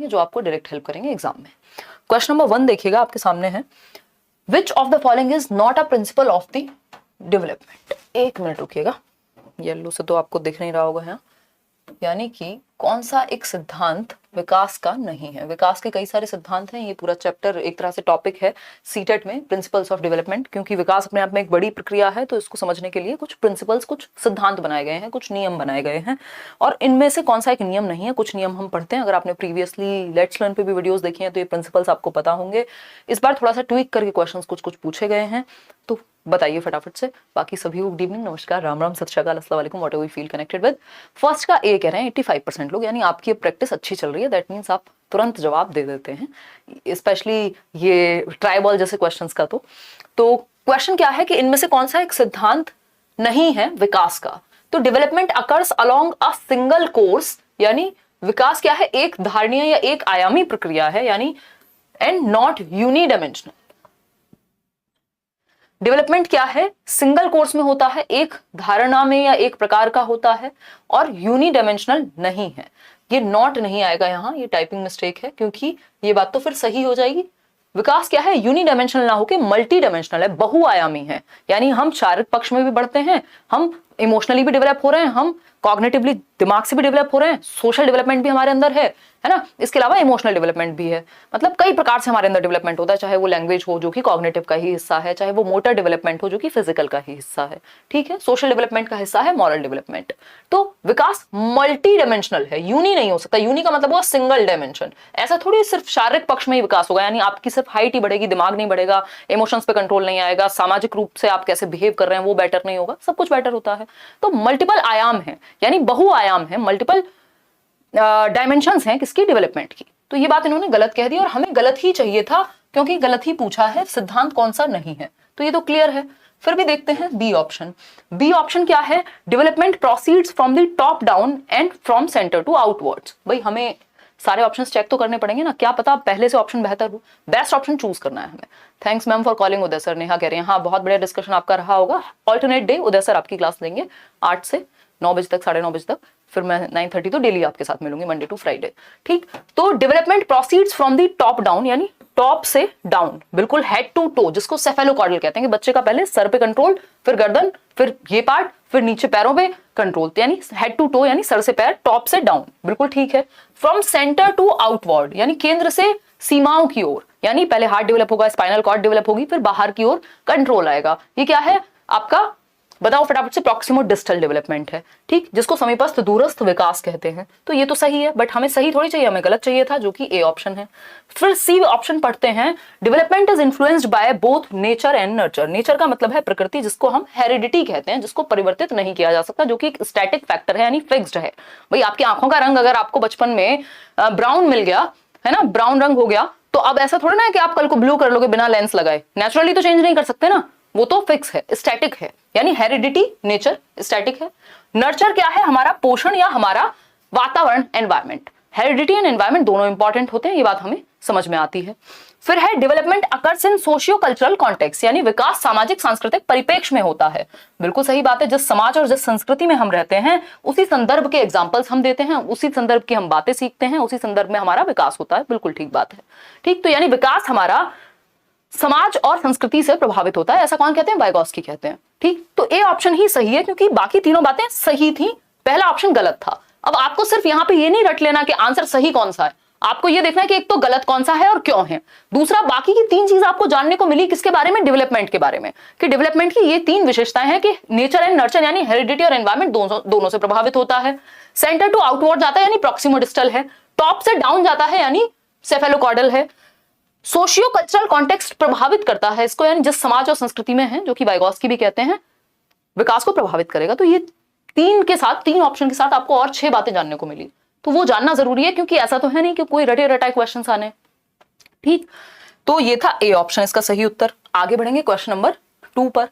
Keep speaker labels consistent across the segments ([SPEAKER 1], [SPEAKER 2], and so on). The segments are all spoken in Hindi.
[SPEAKER 1] करेंगे जो आपको डायरेक्ट हेल्प करेंगे एग्जाम में। क्वेश्चन नंबर 1 देखिएगा, आपके सामने है, which of the following is not a principle of the development. एक मिनट रुकिएगा, येलो से तो आपको दिख नहीं रहा होगा यहाँ, यानी कि कौन सा एक सिद्धांत विकास का नहीं है। विकास के कई सारे सिद्धांत हैं, ये पूरा चैप्टर एक तरह से टॉपिक है सीटेट में, प्रिंसिपल्स ऑफ डेवलपमेंट, क्योंकि विकास अपने आप में एक बड़ी प्रक्रिया है, तो इसको समझने के लिए कुछ प्रिंसिपल्स, कुछ सिद्धांत बनाए गए हैं, कुछ नियम बनाए गए हैं, और इनमें से कौन सा एक नियम नहीं है। कुछ नियम हम पढ़ते हैं, अगर आपने प्रीवियसली लेट्स लर्न पे भी वीडियोस देखी हैं तो ये प्रिंसिपल्स आपको पता होंगे। इस बार थोड़ा सा ट्वीक करके क्वेश्चंस कुछ कुछ पूछे गए हैं, तो बताइए फटाफट से। बाकी सभी को गुड इवनिंग, नमस्कार, राम राम, सत श्री अकाल, अस्सलाम वालेकुम, what ever you feel connected with. First का ए कह रहे हैं 85% लोग, यानी आपकी प्रैक्टिस अच्छी चल रही है, दैट मीन्स आप तुरंत जवाब दे देते हैं, स्पेशली ये ट्राई बॉल जैसे क्वेश्चंस का। तो क्वेश्चन क्या है कि इनमें से कौन सा एक सिद्धांत नहीं है विकास का। तो development occurs along a single course, यानी विकास क्या है, एक धारणीय या एक आयामी प्रक्रिया है, यानी एंड नॉट यूनिडायमेंशनल। डेवलपमेंट क्या है, सिंगल कोर्स में होता है, एक धारणा में या एक प्रकार का होता है, और यूनिडायमेंशनल नहीं है। ये नॉट नहीं आएगा यहाँ, ये टाइपिंग मिस्टेक है, क्योंकि ये बात तो फिर सही हो जाएगी। विकास क्या है, यूनिडायमेंशनल ना होके मल्टी डायमेंशनल है, बहुआयामी है, यानी हम शारीरिक पक्ष में भी बढ़ते हैं, हम इमोशनली भी डेवलप हो रहे हैं, हम कॉग्निटिवली दिमाग से भी डेवलप हो रहे हैं, सोशल डेवलपमेंट भी हमारे अंदर है ना, इसके अलावा इमोशनल डेवलपमेंट भी है। मतलब कई प्रकार से हमारे अंदर डेवलपमेंट होता है, चाहे वो लैंग्वेज हो जो कि कॉग्निटिव का ही हिस्सा है, चाहे वो मोटर डेवलपमेंट हो जो कि फिजिकल का ही हिस्सा है, ठीक है, सोशल डेवलपमेंट का हिस्सा है मॉरल डेवलपमेंट। तो विकास मल्टी डायमेंशनल है, यूनी नहीं हो सकता। यूनी का मतलब हुआ सिंगल डायमेंशन, ऐसा थोड़ी सिर्फ शारीरिक पक्ष में ही विकास होगा, यानी आपकी सिर्फ हाइट ही बढ़ेगी, दिमाग नहीं बढ़ेगा, इमोशंस पे कंट्रोल नहीं आएगा, सामाजिक रूप से आप कैसे बिहेव कर रहे हैं वो बेटर नहीं होगा, सब कुछ बेटर होता है। तो मल्टीपल आयाम है, यानी बहुआयाम है, मल्टीपल डायमेंशंस हैं किसकी, डेवलपमेंट की। तो ये बात इन्होंने गलत कह दी, और हमें गलत ही चाहिए था, क्योंकि गलत ही पूछा है, सिद्धांत कौन सा नहीं है, तो ये तो क्लियर है। फिर भी देखते हैं बी ऑप्शन। बी ऑप्शन क्या है, development proceeds from the top down and from centre to outwards. भाई हमें सारे ऑप्शंस चेक तो करने पड़ेंगे ना, क्या पता पहले से ऑप्शन बेहतर हो, बेस्ट ऑप्शन चूज करना है हमें। Thanks ma'am for calling, Uday sir, Neha कह रहे हैं हाँ बहुत बढ़िया डिस्कशन आपका रहा होगा। ऑल्टरनेट डे उदय सर आपकी क्लास लेंगे 8 से 9 बजे तक, 9:30 बजे तक, फिर मैं 9:30 तो डेली आपके साथ मिलूंगी, मंडे टू फ्राइडे, ठीक। तो development proceeds from the top down, यानी टॉप से डाउन, बिल्कुल हेड टू टो, जिसको सेफेलोकॉर्डल कहते हैं कि बच्चे का पहले सर पे कंट्रोल, फिर गर्दन, फिर ये पार्ट, फिर नीचे पैरों पे कंट्रोल, यानी हेड टू टो, यानी सर से पैर, टॉप से डाउन, बिल्कुल ठीक है। फ्रॉम सेंटर टू आउटवर्ड, यानी केंद्र से सीमाओं की ओर, यानी पहले हार्ट डेवलप होगा, स्पाइनल कॉर्ड डेवलप होगी, फिर बाहर की ओर कंट्रोल आएगा। ये क्या है आपका, बताओ फटाफट से, प्रॉक्सिमो डिस्टल डेवलपमेंट है, ठीक, जिसको समीपस्थ दूरस्थ विकास कहते हैं। तो ये तो सही है, बट हमें सही थोड़ी चाहिए, हमें गलत चाहिए था, जो कि ए ऑप्शन है। फिर सी ऑप्शन पढ़ते हैं, development is influenced by both nature and nurture. Nature का मतलब है प्रकृति, जिसको हम हेरिडिटी कहते हैं, जिसको परिवर्तित नहीं किया जा सकता, जो कि एक स्टैटिक फैक्टर है, यानी फिक्स्ड है। भाई आपकी आंखों का रंग अगर आपको बचपन में ब्राउन मिल गया है ना, ब्राउन रंग हो गया, तो अब ऐसा थोड़ा ना है कि आप कल को ब्लू कर लोगे बिना लेंस लगाए, नेचुरली तो चेंज नहीं कर सकते ना, वो तो फिक्स है, स्टैटिक है, यानी हेरिडिटी, नेचर स्टैटिक है। नर्चर क्या है, हमारा पोषण या हमारा वातावरण, एनवायरमेंट। हेरिडिटी एंड एनवायरमेंट दोनों इंपॉर्टेंट होते हैं, ये बात हमें समझ में आती है। फिर है development occurs in socio cultural context, यानी विकास सामाजिक सांस्कृतिक परिप्रेक्ष्य में होता है। बिल्कुल सही बात है, जिस समाज और जिस संस्कृति में हम रहते हैं उसी संदर्भ के एग्जाम्पल्स हम देते हैं, उसी संदर्भ की हम बातें सीखते हैं, उसी संदर्भ में हमारा विकास होता है, बिल्कुल ठीक बात है, ठीक। तो यानी विकास हमारा समाज और संस्कृति से प्रभावित होता है, ऐसा कौन कहते हैं, वाइगॉस्की कहते हैं, ठीक। तो ए ऑप्शन ही सही है, क्योंकि बाकी तीनों बातें सही थी, पहला ऑप्शन गलत था। अब आपको सिर्फ यहां पे ये नहीं रट लेना कि आंसर सही कौन सा है, आपको ये देखना है कि एक तो गलत कौन सा है और क्यों है, दूसरा बाकी की 3 चीज आपको जानने को मिली किसके बारे में, डेवलपमेंट के बारे में, कि डेवलपमेंट की ये 3 विशेषताएं हैं कि नेचर एंड नर्चर, यानी हेरिडिटी और एनवायरमेंट दोनों से प्रभावित होता है। सेंटर टू आउटवर्ड जाता है, यानी प्रॉक्सिमो डिस्टल है। टॉप से डाउन जाता है, यानी सेफेलोकॉर्डल है। सोशियो कल्चरल कॉन्टेक्स्ट प्रभावित करता है इसको, यानी जिस समाज और संस्कृति में है, जो कि वाइगॉस्की भी कहते हैं, विकास को प्रभावित करेगा। तो ये 3 ऑप्शन के साथ आपको और 6 बातें जानने को मिली, तो वो जानना जरूरी है, क्योंकि ऐसा तो है नहीं कि कोई रटे रटाए क्वेश्चंस आने, ठीक। तो ये था ए ऑप्शन इसका सही उत्तर। आगे बढ़ेंगे क्वेश्चन नंबर 2 पर।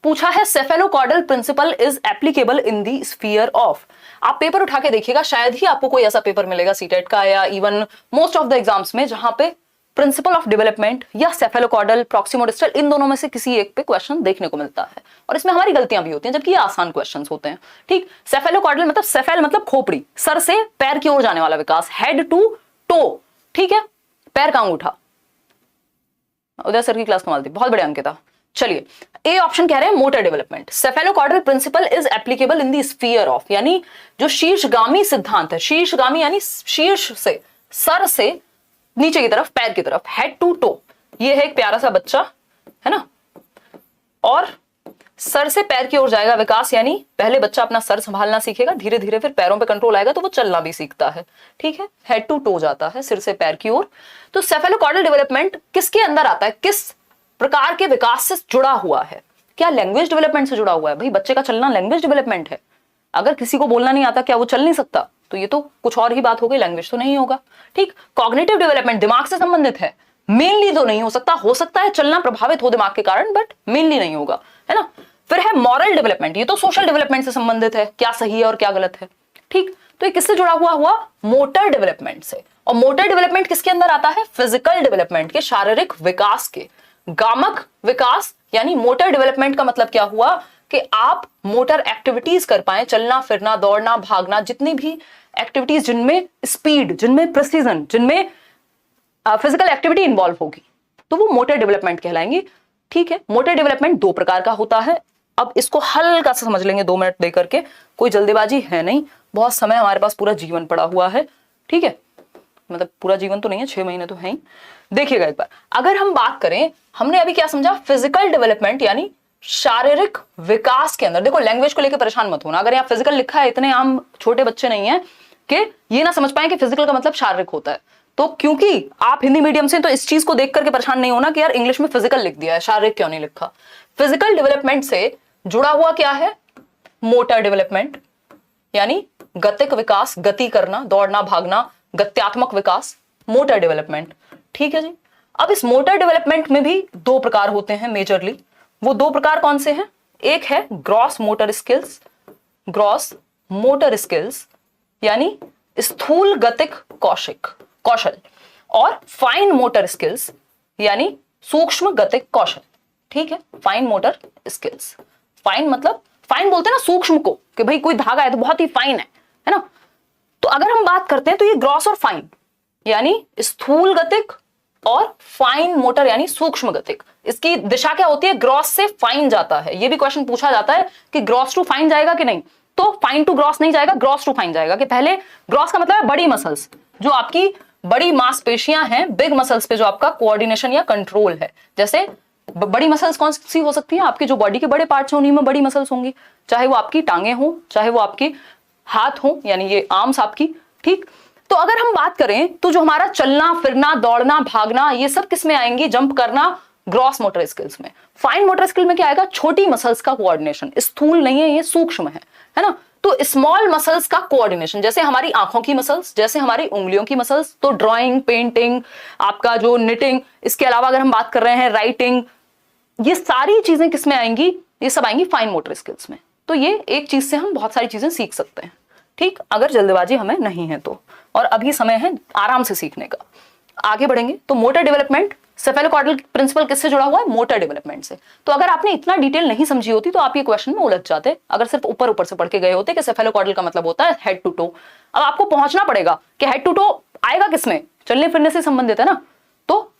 [SPEAKER 1] पूछा है cephalocaudal principle is applicable in the sphere of. आप पेपर उठा के देखिएगा, शायद ही आपको कोई ऐसा पेपर मिलेगा सीटेट का या even most of the exams में जहां पे प्रिंसिपल ऑफ डेवलपमेंट या सेफेलोकॉर्डल, प्रॉक्सिमो डिस्टल, इन दोनों में से किसी एक पे क्वेश्चन देखने को मिलता है, और इसमें हमारी गलतियां भी होती हैं, जबकि ये आसान क्वेश्चंस होते हैं, ठीक। सेफेलोकॉर्डल मतलब सेफेल मतलब खोपड़ी, सर से पैर की ओर जाने वाला विकास, हेड टू टो ठीक है, पैर का अंगूठा। उदय सर की क्लास कमाल थी, बहुत बढ़िया अंकिता। चलिए, ए ऑप्शन कह रहे हैं motor development. Cephalocaudal principle is applicable in the sphere of, यानी जो शीर्षगामी सिद्धांत है, शीर्षगामी यानी शीर्ष से, सर से नीचे की तरफ, पैर की तरफ, हेड टू टो। ये है एक प्यारा सा बच्चा, है ना, और सर से पैर की ओर जाएगा विकास, यानी पहले बच्चा अपना सर संभालना सीखेगा, धीरे धीरे फिर पैरों पे कंट्रोल आएगा तो वो चलना भी सीखता है। ठीक है, हेड टू टो जाता है, सिर से पैर की ओर। तो सेफेलोकॉर्डल डेवलपमेंट किसके अंदर आता है, किस प्रकार के विकास से जुड़ा हुआ है? क्या लैंग्वेज डेवलपमेंट से जुड़ा हुआ है? भाई बच्चे का चलना लैंग्वेज डेवलपमेंट है। अगर किसी को बोलना नहीं आता, क्या वो चल नहीं सकता? तो ये तो कुछ और ही बात हो गई, लैंग्वेज तो नहीं होगा। ठीक, कॉग्निटिव डेवलपमेंट दिमाग से संबंधित है, मेनली तो नहीं हो सकता है चलना प्रभावित हो दिमाग के कारण, बट मेनली नहीं होगा, है ना। फिर है मॉरल डेवलपमेंट, ये तो सोशल डेवलपमेंट से संबंधित है, क्या सही है और क्या गलत है। ठीक, तो ये किससे जुड़ा हुआ मोटर डेवलपमेंट से। और मोटर डेवलपमेंट किसके अंदर आता है? फिजिकल डेवलपमेंट के, शारीरिक विकास के। गामक विकास यानी मोटर डेवलपमेंट का मतलब क्या हुआ कि आप मोटर एक्टिविटीज कर पाए, चलना फिरना, दौड़ना, भागना, जितनी भी एक्टिविटीज जिनमें स्पीड, जिनमें प्रिसीजन, जिनमें फिजिकल एक्टिविटी इंवॉल्व होगी, तो वो मोटर डेवलपमेंट कहलाएंगे। ठीक है, मोटर डेवलपमेंट दो प्रकार का होता है। अब इसको हल्का सा समझ लेंगे 2 मिनट देकर के, कोई जल्दीबाजी है नहीं, बहुत समय हमारे पास, पूरा जीवन पड़ा हुआ है। ठीक है, मतलब पूरा जीवन तो नहीं है, 6 महीने तो है ही। देखिएगा एक बार, अगर हम बात करें, हमने अभी क्या समझा, फिजिकल डेवलपमेंट यानी शारीरिक विकास के अंदर। देखो, लैंग्वेज को लेकर परेशान मत होना, अगर यहाँ फिजिकल लिखा है, इतने आम छोटे बच्चे नहीं है कि ये ना समझ पाए कि फिजिकल का मतलब शारीरिक होता है। तो क्योंकि आप हिंदी मीडियम से, तो इस चीज को देख करके परेशान नहीं होना कि यार इंग्लिश में फिजिकल लिख दिया है, शारीरिक क्यों नहीं लिखा। फिजिकल डेवलपमेंट से जुड़ा हुआ क्या है? मोटर डेवलपमेंट, यानी गतिक विकास, गति करना, दौड़ना, भागना, गत्यात्मक विकास, मोटर डेवलपमेंट। ठीक है जी। अब इस मोटर डेवलपमेंट में भी 2 प्रकार होते हैं मेजरली। वो 2 प्रकार कौन से हैं? एक है gross motor skills, gross motor skills यानी स्थूल गतिक कौशल, और फाइन मोटर स्किल्स यानी सूक्ष्म गतिक कौशल। ठीक है, फाइन मोटर स्किल्स, फाइन मतलब, फाइन बोलते हैं ना सूक्ष्म को, कि भाई कोई धागा है तो बहुत ही फाइन है ना। तो अगर हम बात करते हैं तो ये ग्रॉस और फाइन यानी स्थूल गतिक, और फाइन मोटर यानी सूक्ष्म गतिक। इसकी दिशा क्या होती है? ग्रॉस से फाइन जाता है। ये भी क्वेश्चन पूछा जाता है कि ग्रॉस टू फाइन जाएगा कि नहीं, तो फाइन टू ग्रॉस नहीं जाएगा, ग्रॉस टू फाइन जाएगा। कि पहले ग्रॉस का मतलब है बड़ी मसल्स, जो आपकी बड़ी मांसपेशियां हैं, बिग मसल्स पे जो आपका कोऑर्डिनेशन या कंट्रोल है। जैसे बड़ी मसल्स कौन सी हो सकती है? आपके जो बॉडी के बड़े पार्ट्स हैं उन्हीं में बड़ी मसल्स होंगी, चाहे वो आपकी टांगे हो, चाहे वो आपके हाथ हो, यानी ये आर्म्स आपकी। ठीक, तो अगर हम बात करें तो जो हमारा चलना फिरना, दौड़ना, भागना, ये सब किस में आएंगे? जंप करना, ग्रॉस मोटर स्किल्स में। फाइन मोटर स्किल में क्या आएगा? छोटी मसल्स का कोऑर्डिनेशन, स्थूल नहीं है, ये सूक्ष्म है ना। तो स्मॉल मसल्स का कोऑर्डिनेशन, जैसे हमारी आंखों की मसल्स, जैसे हमारी उंगलियों की मसल्स। तो ड्राइंग, पेंटिंग, आपका जो निटिंग, इसके अलावा अगर हम बात कर रहे हैं राइटिंग, ये सारी चीजें किस में आएंगी? ये सब आएंगी फाइन मोटर स्किल्स में। तो ये एक चीज से हम बहुत सारी चीजें सीख सकते हैं। ठीक, अगर जल्दबाजी हमें नहीं है तो, और अभी समय है आराम से सीखने का। आगे बढ़ेंगे तो मोटर डेवलपमेंट, सेफेलोकॉर्डल प्रिंसिपल किससे जुड़ा हुआ है? मोटर डेवलपमेंट से। तो अगर आपने इतना डिटेल नहीं समझी होती तो आप ये क्वेश्चन में उलझ जाते, अगर सिर्फ ऊपर ऊपर से पढ़ के गए होते कि सेफेलोकॉर्डल का मतलब होता है हेड टू टो। अब आपको पहुंचना पड़ेगा कि हेड टू टो आएगा किसमें? चलने फिरने से संबंधित है ना, तो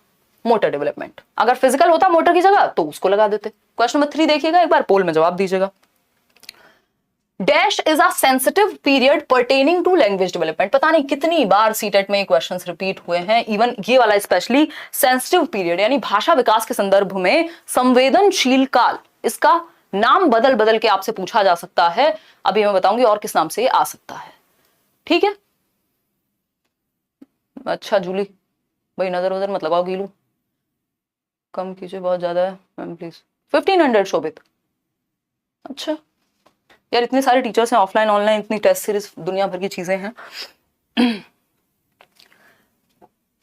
[SPEAKER 1] मोटर डेवलपमेंट। अगर फिजिकल होता मोटर की जगह तो उसको लगा देते। क्वेश्चन नंबर 3 देखिएगा एक बार, पोल में जवाब दीजिएगा। Dash is a sensitive period pertaining to language development. पता नहीं कितनी बार सीटेट में क्वेश्चंस रिपीट हुए हैं, इवन ये वाला स्पेशली। सेंसिटिव पीरियड यानी भाषा विकास के संदर्भ में संवेदनशील काल, इसका नाम बदल बदल के आपसे पूछा जा सकता है। अभी मैं बताऊंगी और किस नाम से आ सकता है। ठीक है, अच्छा जूली भाई नजर उधर मत लगाओ, गीलू कम कीजिए, बहुत ज्यादा है मैम प्लीज। 1500 शोभित। अच्छा यार, इतने सारे टीचर्स हैं, ऑफलाइन ऑनलाइन, इतनी टेस्ट सीरीज, दुनिया भर की चीजें हैं।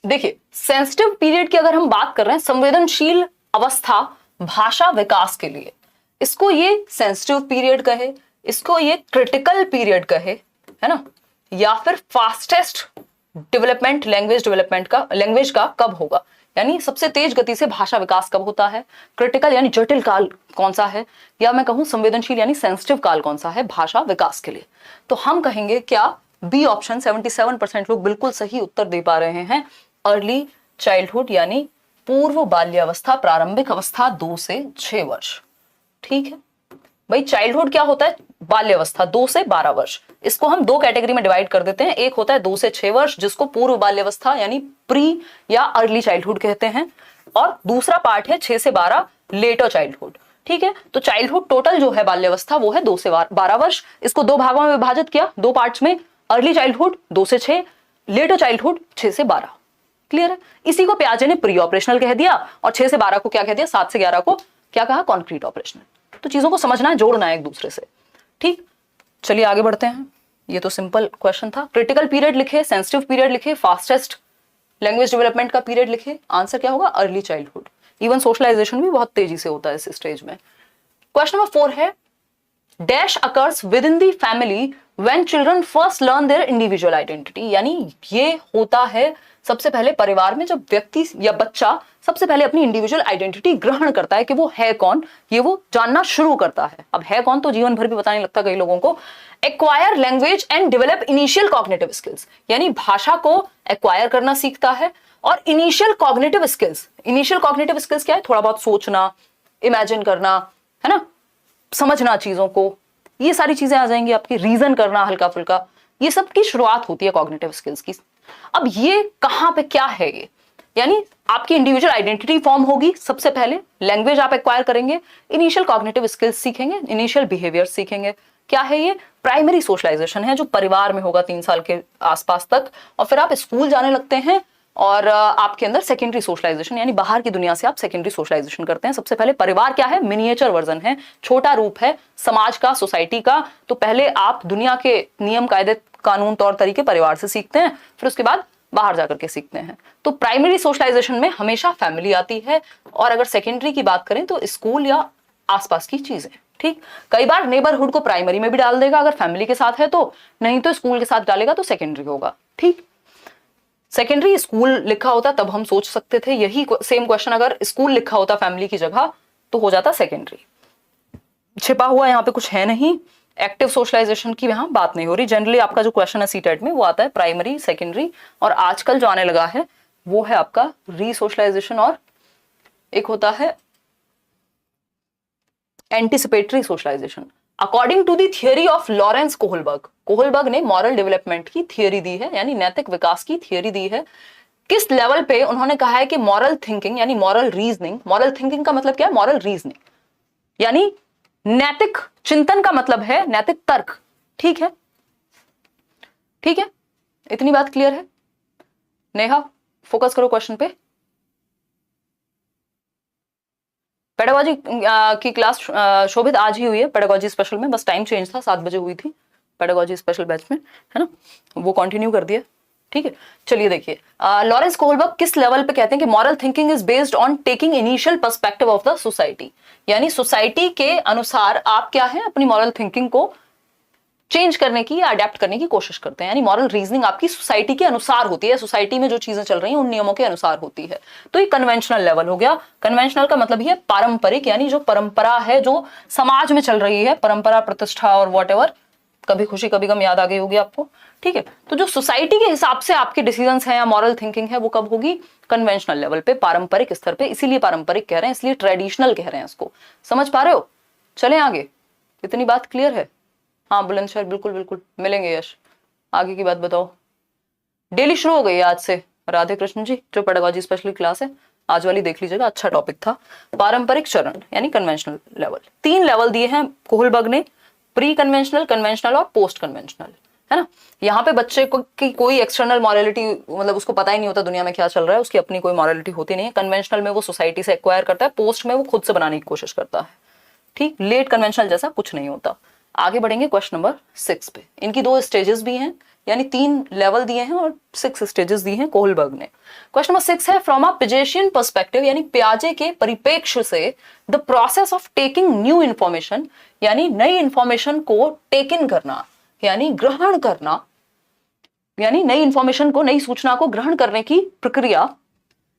[SPEAKER 1] देखिए, सेंसिटिव पीरियड की अगर हम बात कर रहे हैं, संवेदनशील अवस्था भाषा विकास के लिए, इसको ये सेंसिटिव पीरियड कहे, इसको ये क्रिटिकल पीरियड कहे, है ना, या फिर फास्टेस्ट डेवलपमेंट लैंग्वेज का कब होगा, यानी सबसे तेज गति से भाषा विकास कब होता है, क्रिटिकल यानी जटिल काल कौन सा है, या मैं कहूं संवेदनशील यानी सेंसिटिव काल कौन सा है भाषा विकास के लिए। तो हम कहेंगे क्या? B option. 77% लोग बिल्कुल सही उत्तर दे पा रहे हैं। अर्ली चाइल्डहुड यानी पूर्व बाल्यावस्था, प्रारंभिक अवस्था 2 से 6 वर्ष। ठीक है भाई, चाइल्डहुड क्या होता है? बाल्यावस्था 2 से 12 वर्ष। इसको हम दो कैटेगरी में डिवाइड कर देते हैं। एक होता है 2 से 6 वर्ष जिसको पूर्व बाल्यावस्था यानी प्री या अर्ली चाइल्डहुड कहते हैं, और दूसरा पार्ट है 6 से 12 लेटर चाइल्डहुड। ठीक है, तो चाइल्डहुड टोटल जो है बाल्यावस्था वो है 2 से 12 वर्ष। इसको दो भागों में विभाजित किया, दो पार्ट्स में, अर्ली चाइल्डहुड 2 से 6, लेटर चाइल्डहुड 6 से 12। क्लियर है? इसी को प्याजे ने प्री ऑपरेशनल कह दिया और 6 से 12 को क्या कह दिया? 7 से 11 को क्या कहा? Concrete operational. तो चीजों को समझना है, जोड़ना है एक दूसरे से। ठीक, चलिए आगे बढ़ते हैं। ये तो सिंपल क्वेश्चन था। क्रिटिकल पीरियड लिखे, सेंसिटिव पीरियड लिखे, फास्टेस्ट लैंग्वेज डेवलपमेंट का पीरियड लिखे। आंसर क्या होगा? Early childhood. इवन सोशलाइजेशन भी बहुत तेजी से होता है इस स्टेज में। क्वेश्चन नंबर 4 है, dash occurs with in the family when children first learn their individual identity. यानी ये होता है सबसे पहले परिवार में जब व्यक्ति या बच्चा सबसे पहले अपनी इंडिविजुअल आइडेंटिटी ग्रहण करता है कि वो है कौन, ये वो जानना शुरू करता है। अब है कौन तो जीवन भर भी पता नहीं लगता कई लोगों को। Acquire language and develop initial cognitive skills, यानी भाषा को एक्वायर करना सीखता है। और initial cognitive skills, initial cognitive skills क्या है? थोड़ा बहुत सोचना, इमेजिन करना, है ना, समझना चीजों को, ये सारी चीजें आ जाएंगी आपकी। रीजन करना हल्का फुल्का, ये सब की शुरुआत होती है कॉग्निटिव स्किल्स की। अब ये कहां पे क्या है? ये यानी आपकी इंडिविजुअल आइडेंटिटी फॉर्म होगी सबसे पहले, लैंग्वेज आप एक्वायर करेंगे, इनिशियल कॉग्निटिव स्किल्स सीखेंगे, इनिशियल बिहेवियर सीखेंगे। क्या है ये? प्राइमरी सोशलाइजेशन है जो परिवार में होगा 3 साल के आसपास तक, और फिर आप स्कूल जाने लगते हैं और आपके अंदर सेकेंडरी सोशलाइजेशन यानी बाहर की दुनिया से आप सेकेंडरी सोशलाइजेशन करते हैं। सबसे पहले परिवार क्या है? मिनिएचर वर्जन है, छोटा रूप है समाज का, सोसाइटी का। तो पहले आप दुनिया के नियम कायदे कानून तौर तरीके परिवार से सीखते हैं, फिर उसके बाद बाहर जाकर के सीखते हैं। तो प्राइमरी सोशलाइजेशन में हमेशा फैमिली आती है, और अगर सेकेंडरी की बात करें तो स्कूल या आसपास की चीजें। ठीक, कई बार नेबरहुड को प्राइमरी में भी डाल देगा अगर फैमिली के साथ है तो, नहीं तो स्कूल के साथ डालेगा तो सेकेंडरी होगा। ठीक, सेकेंडरी स्कूल लिखा होता तब हम सोच सकते थे यही सेम क्वेश्चन अगर स्कूल लिखा होता फैमिली की जगह तो हो जाता सेकेंडरी। छिपा हुआ यहाँ पे कुछ है नहीं, एक्टिव सोशलाइजेशन की यहाँ बात नहीं हो रही। जनरली आपका जो क्वेश्चन है सीटेट में वो आता है प्राइमरी, सेकेंडरी, और आजकल जो आने लगा है वो है आपका रीसोशलाइजेशन, और एक होता है anticipatory socialisation. According to the theory of Lawrence Kohlberg, Kohlberg ने मॉरल डेवलपमेंट की थियरी दी है, यानी नैतिक विकास की थियरी दी है। किस लेवल पे उन्होंने कहा है कि मॉरल थिंकिंग यानी मॉरल रीजनिंग, मॉरल थिंकिंग का मतलब क्या है? मॉरल रीजनिंग यानी नैतिक चिंतन का मतलब है नैतिक तर्क। ठीक है, ठीक है, इतनी बात क्लियर है? नेहा फोकस करो क्वेश्चन पे। पेडागोजी की क्लास शोभित आज ही हुई है पेडागोजी स्पेशल में, बस टाइम चेंज था, 7 बजे हुई थी पेडागोजी स्पेशल बैच में, है ना, वो कंटिन्यू कर दिया। ठीक है, चलिए देखिए, लॉरेंस कोहलबर्ग किस लेवल पे कहते हैं कि moral thinking is based on taking initial perspective of the society, यानी सोसाइटी के अनुसार आप क्या है अपनी मॉरल थिंकिंग को चेंज करने की या अडेप्ट करने की कोशिश करते हैं। यानी मॉरल रीजनिंग आपकी सोसाइटी के अनुसार होती है, सोसाइटी में जो चीजें चल रही हैं उन नियमों के अनुसार होती है। तो ये कन्वेंशनल लेवल हो गया। कन्वेंशनल का मतलब ये पारंपरिक, यानी जो परंपरा है जो समाज में चल रही है, परंपरा, प्रतिष्ठा और वॉटएवर, कभी खुशी कभी गम याद आ गई होगी आपको। ठीक है, तो जो सोसाइटी के हिसाब से आपके डिसीजंस हैं या मॉरल थिंकिंग है वो कब होगी? कन्वेंशनल लेवल पे, पारंपरिक स्तर पे। इसीलिए पारंपरिक कह रहे हैं, इसलिए ट्रेडिशनल कह रहे हैं इसको। समझ पा रहे हो? चलें आगे, इतनी बात क्लियर है? हाँ बुलंदशहर, बिल्कुल बिल्कुल मिलेंगे यश। आगे की बात बताओ। डेली शुरू हो गई है आज से, राधे कृष्ण जी। जो पेडागोजी स्पेशल क्लास है आज वाली देख लीजिएगा, अच्छा टॉपिक था। पारंपरिक चरण यानी कन्वेंशनल लेवल, 3 लेवल दिए हैं कोहलबर्ग ने, प्री कन्वेंशनल, कन्वेंशनल और पोस्ट कन्वेंशनल, है ना। यहाँ पे बच्चे को की कोई एक्सटर्नल मॉरलिटी, मतलब उसको पता ही नहीं होता दुनिया में क्या चल रहा है, उसकी अपनी कोई मॉरलिटी होती नहीं है। कन्वेंशनल में वो सोसाइटी से एक्वायर करता है, पोस्ट में वो खुद से बनाने की कोशिश करता है। ठीक, लेट कन्वेंशनल जैसा कुछ नहीं होता। आगे बढ़ेंगे क्वेश्चन नंबर 6 पे। इनकी 2 स्टेजेस भी हैं, यानी 3 लेवल दिए हैं और 6 स्टेजेस दिए हैं कोहलबर्ग ने। क्वेश्चन नंबर 6 है, फ्रॉम अ पिजेशियन पर्सपेक्टिव, यानी प्याजे के परिप्रेक्ष्य से, the process of taking new information, यानी नई इंफॉर्मेशन को टेक इन करना, यानी ग्रहण करना, यानी नई इंफॉर्मेशन को, नई सूचना को ग्रहण करने की प्रक्रिया,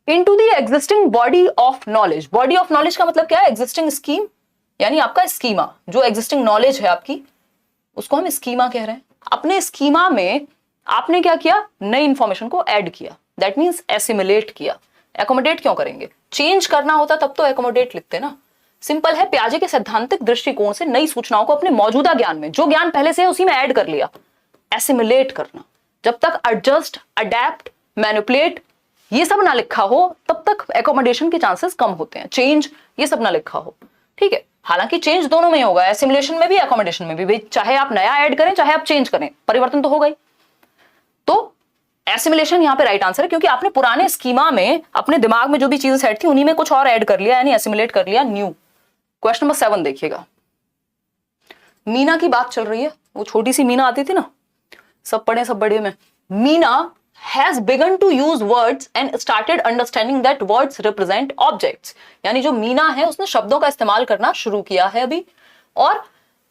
[SPEAKER 1] into the existing body of knowledge. Body of knowledge का मतलब क्या है? एग्जिस्टिंग स्कीम, यानी आपका स्कीमा, जो एग्जिस्टिंग नॉलेज है आपकी उसको हम स्कीमा कह रहे हैं। अपने स्कीमा में आपने क्या किया? नई इंफॉर्मेशन को ऐड किया। दैट मीन्स एसिमिलेट किया। एकोमोडेट क्यों करेंगे, चेंज करना होता तब तो एकोमोडेट लिखते ना। सिंपल है, पियाजे के सैद्धांतिक दृष्टिकोण से नई सूचनाओं को अपने मौजूदा ज्ञान में, जो ज्ञान पहले से है उसी में ऐड कर लिया। एसिमिलेट करना, जब तक एडजस्ट, अडेप्ट, मैनिपुलेट ये सब ना लिखा हो तब तक एकोमोडेशन के चांसेस कम होते हैं। चेंज ये सब ना लिखा हो, ठीक है। हालांकि चेंज दोनों में होगा, एसिमिलेशन में भी एकोमोडेशन में भी, चाहे आप नया ऐड करें चाहे आप चेंज करें, परिवर्तन तो होगा ही। तो एसिमिलेशन यहां पे राइट आंसर है, क्योंकि आपने पुराने स्कीमा में अपने दिमाग में जो भी चीजें सेट थी उन्हीं में कुछ और ऐड कर लिया, यानी एसिमिलेट कर लिया न्यू। क्वेश्चन नंबर 7 देखिएगा। मीना की बात चल रही है, वो छोटी सी मीना आती थी ना, सब पढ़े सब बड़े में। Meena has begun to use words and started understanding that words represent objects। यानी जो मीना है उसने शब्दों का इस्तेमाल करना शुरू किया है अभी, और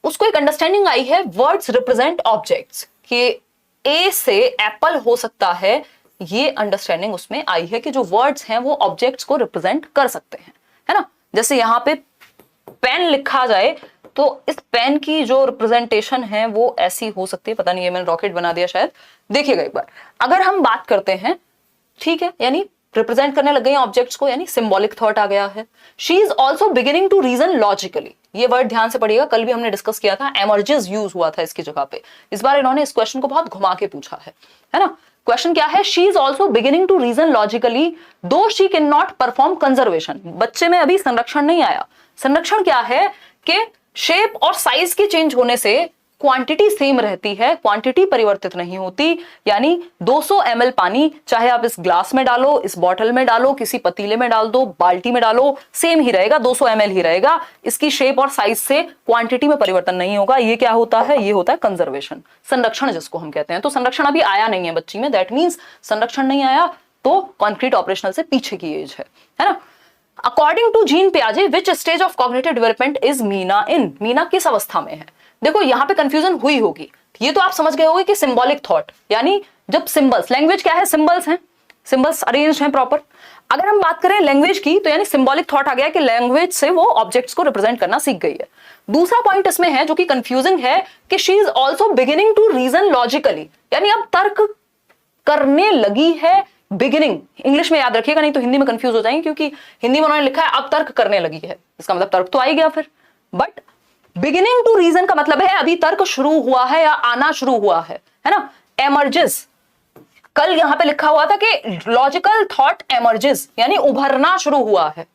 [SPEAKER 1] उसको एक अंडरस्टैंडिंग आई है words represent objects, कि ए से एप्पल हो सकता है, ये अंडरस्टैंडिंग उसमें आई है कि जो वर्ड्स हैं वो ऑब्जेक्ट्स को रिप्रेजेंट कर सकते हैं, है ना। जैसे यहां पे पेन लिखा जाए तो इस पेन की जो रिप्रेजेंटेशन है वो ऐसी हो सकती है, पता नहीं, ये मैंने रॉकेट बना दिया शायद, देखिएगा एक बार। अगर हम बात करते हैं, ठीक है, यानी रिप्रेजेंट करने लग गए हैं ऑब्जेक्ट्स को, यानी सिंबॉलिक थॉट आ गया है। She is also beginning to reason logically, ये वर्ड ध्यान से पढ़िएगा, कल भी हमने डिस्कस किया था, एमर्जेस यूज हुआ था इसकी जगह पे। इस बार इन्होंने इस क्वेश्चन को बहुत घुमा के पूछा है ना। क्वेश्चन क्या है, she is also beginning to reason logically though she can not perform conservation. बच्चे में अभी संरक्षण नहीं आया। संरक्षण क्या है कि शेप और साइज के चेंज होने से क्वांटिटी सेम रहती है, क्वांटिटी परिवर्तित नहीं होती। यानी 200 ml पानी चाहे आप इस ग्लास में डालो, इस बॉटल में डालो, किसी पतीले में डाल दो, बाल्टी में डालो, सेम ही रहेगा, 200 ml ही रहेगा। इसकी शेप और साइज से क्वांटिटी में परिवर्तन नहीं होगा। ये क्या होता है, ये होता है कंजर्वेशन, संरक्षण जिसको हम कहते हैं। तो संरक्षण अभी आया नहीं है बच्ची में, दैट मीन्स संरक्षण नहीं आया तो कॉन्क्रीट ऑपरेशनल से पीछे की एज है ना। अकॉर्डिंग टू जीन पियाजे which stage of cognitive development is Meena in, Meena किस अवस्था में है। देखो यहां पे कंफ्यूजन हुई होगी, ये तो आप समझ गए होंगे कि सिंबॉलिक थॉट, यानी जब सिंबल्स, लैंग्वेज क्या है, सिंबल्स हैं, सिंबल्स अरेंज हैं प्रॉपर। अगर हम बात करें लैंग्वेज की तो यानी सिंबॉलिक थॉट आ गया कि लैंग्वेज से वो ऑब्जेक्ट्स को रिप्रेजेंट करना सीख गई है। दूसरा पॉइंट इसमें है जो कि कंफ्यूजिंग है कि she is also beginning to reason logically, यानी अब तर्क करने लगी है। बिगिनिंग इंग्लिश में याद रखिएगा, नहीं तो हिंदी में कंफ्यूज हो जाएंगे, क्योंकि हिंदी में उन्होंने लिखा है अब तर्क करने लगी है, इसका मतलब तर्क तो आ ही गया फिर। बट बिगिनिंग टू रीजन का मतलब है अभी तर्क शुरू हुआ है या आना शुरू हुआ है ना। एमर्जेस, कल यहां पे लिखा हुआ था कि लॉजिकल थॉट एमर्जेस, यानी उभरना शुरू हुआ है,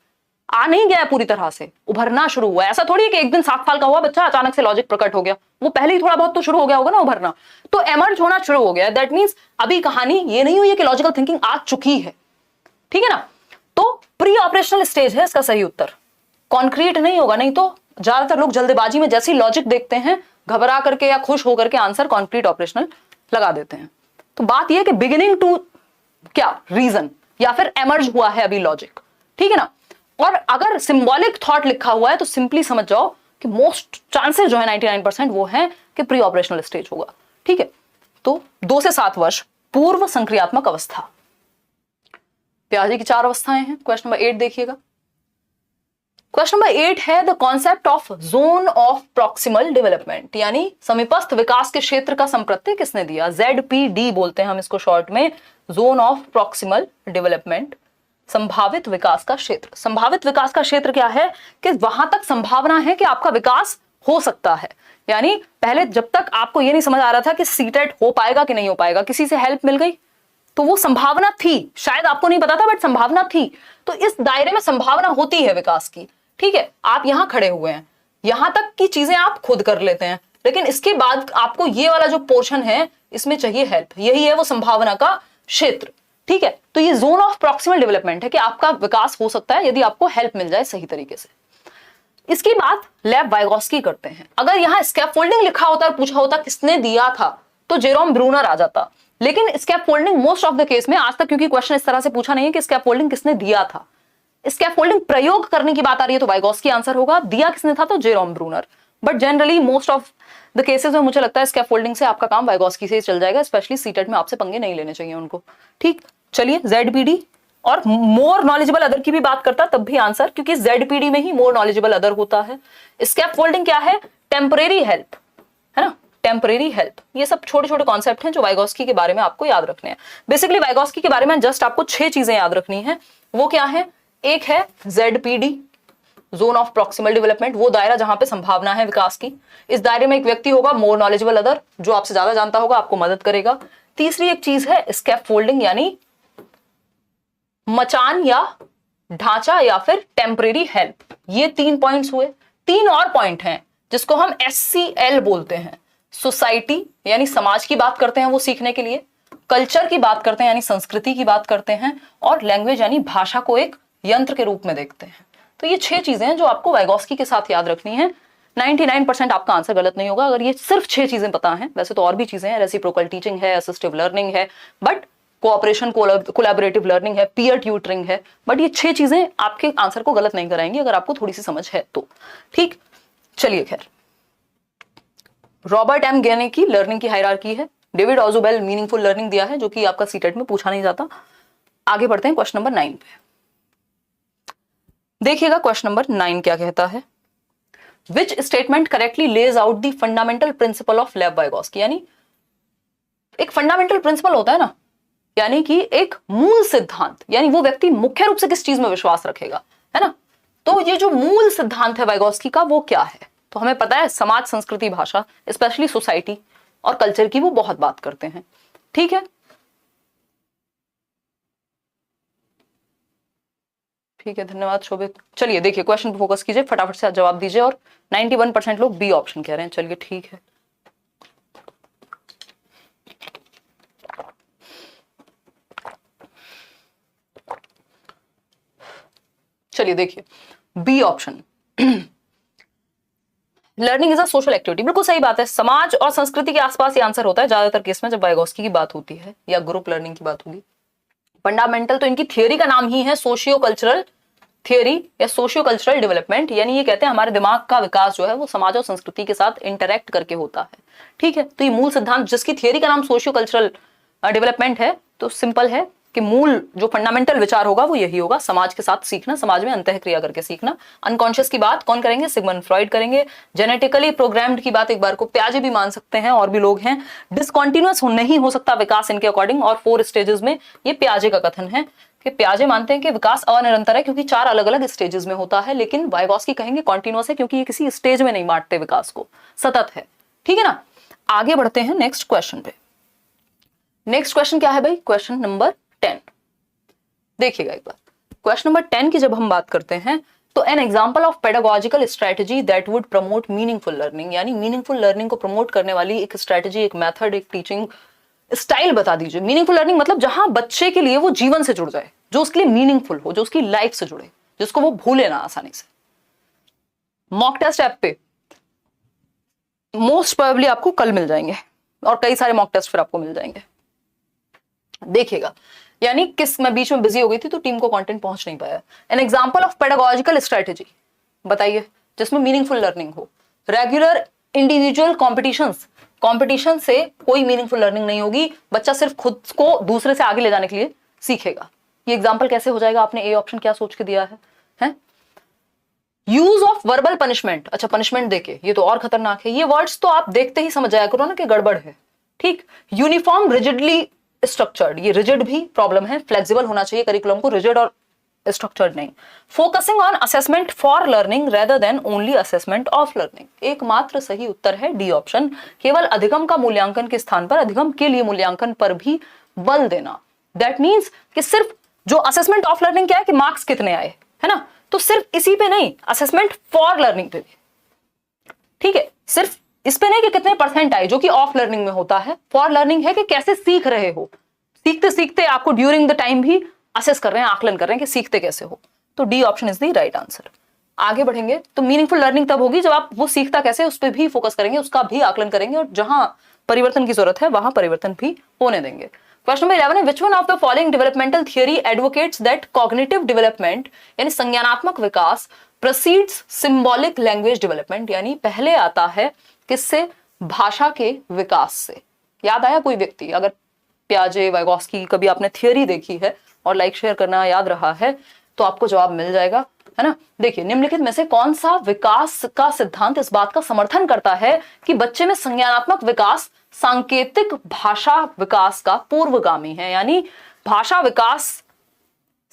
[SPEAKER 1] आ नहीं गया पूरी तरह से, उभरना शुरू हुआ है। ऐसा थोड़ी है कि एक दिन 7 साल का हुआ बच्चा अचानक से लॉजिक प्रकट हो गया, वो पहले ही थोड़ा बहुत तो शुरू हो गया होगा ना उभरना, तो एमर्ज होना शुरू हो गया। दैट मीन्स अभी कहानी ये नहीं हुई है कि लॉजिकल थिंकिंग आ चुकी है, ठीक है ना। तो प्री ऑपरेशनल स्टेज है इसका सही उत्तर, कॉन्क्रीट नहीं होगा। नहीं तो ज्यादातर लोग जल्दबाजी में जैसे ही लॉजिक देखते हैं घबरा करके या खुश होकर के आंसर कॉन्क्रीट ऑपरेशनल लगा देते हैं। तो बात यह कि बिगिनिंग टू क्या रीजन या फिर एमर्ज हुआ है अभी लॉजिक, ठीक है ना। और अगर सिंबॉलिक थॉट लिखा हुआ है तो सिंपली समझ जाओ कि मोस्ट चांसेस जो है 99% वो है कि प्री ऑपरेशनल स्टेज होगा, ठीक है। तो 2 से 7 वर्ष पूर्व संक्रियात्मक अवस्था। पियाजे की 4 अवस्थाएं हैं। क्वेश्चन नंबर 8 देखिएगा। क्वेश्चन नंबर 8 है the concept of zone of proximal development, यानी समीपस्थ विकास के क्षेत्र का संप्रत्यय किसने दिया। ZPD बोलते हैं हम इसको शॉर्ट में, जोन ऑफ प्रॉक्सिमल डेवलपमेंट, संभावित विकास का क्षेत्र। संभावित विकास का क्षेत्र क्या है कि वहां तक संभावना है कि आपका विकास हो सकता है। यानी पहले जब तक आपको यह नहीं समझ आ रहा था कि सीटेट हो पाएगा कि नहीं हो पाएगा, किसी से हेल्प मिल गई तो वो संभावना थी, शायद आपको नहीं पता था बट संभावना थी। तो इस दायरे में संभावना होती है विकास की, ठीक है। आप यहां खड़े हुए हैं, यहां तक की चीजें आप खुद कर लेते हैं, लेकिन इसके बाद आपको ये वाला जो पोर्शन है इसमें चाहिए हेल्प, यही है वो संभावना का क्षेत्र, ठीक है। तो ये जोन ऑफ प्रॉक्सिमल डेवलपमेंट है कि आपका विकास हो सकता है यदि आपको हेल्प मिल जाए सही तरीके से। इसकी बात लेव वाइगोस्की करते हैं। अगर यहां स्कैफोल्डिंग लिखा होता और पूछा होता किसने दिया था तो जेरोम ब्रूनर आ जाता, लेकिन scaffolding most of the case में आज तक, क्योंकि क्वेश्चन इस तरह से पूछा नहीं है कि स्कैफोल्डिंग किसने दिया था, स्कैफोल्डिंग प्रयोग करने की बात आ रही है तो वाइगोस्की आंसर होगा, दिया किसने था तो Jerome Bruner. But generally most of the cases में मुझे लगता है स्कैफोल्डिंग से आपका काम वाइगोस्की से ही चल जाएगा, स्पेशली सीटेट में आपसे पंगे नहीं लेने चाहिए उनको, ठीक। चलिए ZPD और मोर नॉलेजेबल अदर की भी बात करता तब भी आंसर, क्योंकि ZPD में ही मोर नॉलेजेबल अदर होता है। स्कैफोल्डिंग क्या है, टेम्परेरी हेल्प, है ना, टेम्परेरी हेल्प, ये सब छोटे छोटे कॉन्सेप्ट हैं जो वाइगोस्की के बारे में आपको याद रखने हैं। बेसिकली वाइगोस्की के बारे में जस्ट आपको 6 चीजें याद रखनी है। वो क्या है? एक है ZPD, zone of proximal development, वो दायरा जहां पे संभावना है विकास की। इस दायरे में एक व्यक्ति होगा, मोर नॉलेजेबल अदर, जो आपसे ज्यादा जानता होगा, आपको मदद करेगा। तीसरी एक चीज है स्कैफोल्डिंग, यानी मचान या ढांचा या फिर टेम्परेरी हेल्प। ये 3 पॉइंट्स हुए। 3 और पॉइंट हैं जिसको हम SCL बोलते हैं। सोसाइटी यानी समाज की बात करते हैं वो सीखने के लिए, कल्चर की बात करते हैं यानी संस्कृति की बात करते हैं, और लैंग्वेज यानी भाषा को एक यंत्र के रूप में देखते हैं। तो ये 6 चीजें हैं जो आपको वाइगोस्की के साथ याद रखनी है। 99% आपका आंसर गलत नहीं होगा अगर ये सिर्फ 6 चीजें पता हैं। वैसे तो और भी चीजें हैं, रेसिप्रोकल टीचिंग है, असिस्टिव लर्निंग है, बट कोऑपरेशन कोलैबोरेटिव लर्निंग है, पीयर ट्यूटरिंग है, बट ये 6 चीजें आपके आंसर को गलत नहीं कराएंगी अगर आपको थोड़ी सी समझ है तो। ठीक, चलिए खैर, रॉबर्ट एम गेने की लर्निंग की हायरार्की है, डेविड ऑजुबेल मीनिंगफुल लर्निंग दिया है जो कि आपका सीटेट में पूछा नहीं जाता। आगे बढ़ते हैं क्वेश्चन नंबर 9 पे। देखिएगा क्वेश्चन नंबर 9 क्या कहता है। Which statement correctly lays out the fundamental principle of Lev Vygotsky, यानी एक फंडामेंटल प्रिंसिपल होता है ना, यानी कि एक मूल सिद्धांत, यानी वो व्यक्ति मुख्य रूप से किस चीज में विश्वास रखेगा, है ना। तो ये जो मूल सिद्धांत है वाइगोस्की का वो क्या है? तो हमें पता है समाज, संस्कृति, भाषा, स्पेशली सोसाइटी और कल्चर की वो बहुत बात करते हैं। ठीक है, ठीक है, धन्यवाद शोभित। चलिए देखिए क्वेश्चन पे फोकस कीजिए, फटाफट से जवाब दीजिए। और 91% लोग बी ऑप्शन कह रहे हैं। चलिए ठीक है, चलिए देखिए B option, learning is a social activity. बिल्कुल सही बात है, समाज और संस्कृति के आसपास ये आंसर होता है ज्यादातर केस में जब वाइगोस्की की बात होती है या ग्रुप लर्निंग की बात होगी। फंडामेंटल तो इनकी थियोरी का नाम ही है सोशियो कल्चरल थियोरी या सोशियो कल्चरल डेवलपमेंट, यानी ये कहते हैं हमारे दिमाग का विकास जो है वो समाज और संस्कृति के साथ इंटरेक्ट करके होता है। ठीक है, तो ये मूल सिद्धांत जिसकी थियोरी का नाम सोशियो कल्चरल डेवलपमेंट है, तो सिंपल है कि मूल जो फंडामेंटल विचार होगा वो यही होगा, समाज के साथ सीखना, समाज में अंतःक्रिया करके सीखना। अनकॉन्शियस की बात कौन करेंगे? सिगमंड फ्रॉइड करेंगे। जेनेटिकली प्रोग्राम्ड की बात एक बार को प्याजे भी मान सकते हैं, और भी लोग हैं। डिसकॉन्टिन्यूअस नहीं हो सकता विकास इनके अकॉर्डिंग, और 4 स्टेजेस में ये प्याजे का कथन है कि प्याजे मानते हैं कि विकास अनिरंतर है क्योंकि 4 अलग अलग स्टेजेस में होता है, लेकिन वाइगोस्की कहेंगे कॉन्टिन्यूअस है क्योंकि ये किसी स्टेज में नहीं बांटते विकास को, सतत है। ठीक है ना, आगे बढ़ते हैं नेक्स्ट क्वेश्चन पे। नेक्स्ट क्वेश्चन क्या है भाई? Question number 10। देखिएगा एक बार, क्वेश्चन नंबर 10 की जब हम बात करते हैं तो an example of pedagogical strategy that would promote meaningful learning, यानी मीनिंगफुल लर्निंग को प्रमोट करने वाली एक स्ट्रेटजी, एक मेथड, एक टीचिंग स्टाइल बता दीजिए। मीनिंगफुल लर्निंग मतलब जहां बच्चे के लिए वो जीवन से जुड़ जाए, जो उसके लिए मीनिंगफुल हो, जो उसकी लाइफ से जुड़े, जिसको वो भूले ना आसानी से। मॉक टेस्ट ऐप पे मोस्ट प्रोबेबली आपको कल मिल जाएंगे, और कई सारे मॉक टेस्ट फिर आपको मिल जाएंगे। देखिएगा, यानी किस, मैं बीच में बिजी हो गई थी तो टीम को कंटेंट पहुंच नहीं पाया। An example of pedagogical strategy बताइए जिसमें मीनिंगफुल लर्निंग हो। रेगुलर इंडिविजुअल कंपटीशन से कोई मीनिंगफुल लर्निंग नहीं होगी, बच्चा सिर्फ खुद को दूसरे से आगे ले जाने के लिए सीखेगा। ये एग्जांपल कैसे हो जाएगा? आपने ए ऑप्शन क्या सोच के दिया है? Use of verbal punishment. अच्छा, पनिशमेंट देके, ये तो और खतरनाक है। ये वर्ड्स तो आप देखते ही समझ जाया करो ना कि गड़बड़ है। ठीक, यूनिफॉर्म रिजिडली स्ट्रक्चर्ड, ये रिजिड भी प्रॉब्लम है, फ्लेक्सिबल होना चाहिए करिकुलम को, रिजिड और स्ट्रक्चर्ड नहीं। Focusing on assessment for learning rather than only assessment of learning. एकमात्र सही उत्तर है डी ऑप्शन, केवल अधिगम का मूल्यांकन के स्थान पर अधिगम के लिए मूल्यांकन पर भी बल देना। दैट मीन्स कि सिर्फ जो असेसमेंट ऑफ लर्निंग क्या है कि मार्क्स कितने आए, है ना, तो सिर्फ इसी पे नहीं, असेसमेंट फॉर लर्निंग पे भी। ठीक है, सिर्फ इस पे नहीं कि कितने % आए, जो कि ऑफ लर्निंग में होता है। फॉर लर्निंग है कि कैसे सीख रहे हो, सीखते सीखते आपको ड्यूरिंग द टाइम भी असेस कर रहे हैं, आकलन कर रहे हैं कि सीखते कैसे हो। तो D option is the right answer. आगे बढ़ेंगे तो मीनिंगफुल लर्निंग तब होगी जब आप वो सीखता कैसे उस पर भी फोकस करेंगे, उसका भी आकलन करेंगे, और जहां परिवर्तन की जरूरत है वहां परिवर्तन भी होने देंगे। क्वेश्चन नंबर 11 है, which one of the following developmental theory advocates that cognitive development यानी संज्ञानात्मक विकास प्रोसीड्स सिंबॉलिक लैंग्वेज डेवलपमेंट, यानी पहले आता है किससे? भाषा के विकास से। याद आया कोई व्यक्ति? अगर प्याजे, वाइगोस्की, कभी आपने थियरी देखी है और लाइक शेयर करना याद रहा है तो आपको जवाब मिल जाएगा, है ना। देखिए, निम्नलिखित में से कौन सा विकास का सिद्धांत इस बात का समर्थन करता है कि बच्चे में संज्ञानात्मक विकास सांकेतिक भाषा विकास का पूर्वगामी है, यानी भाषा विकास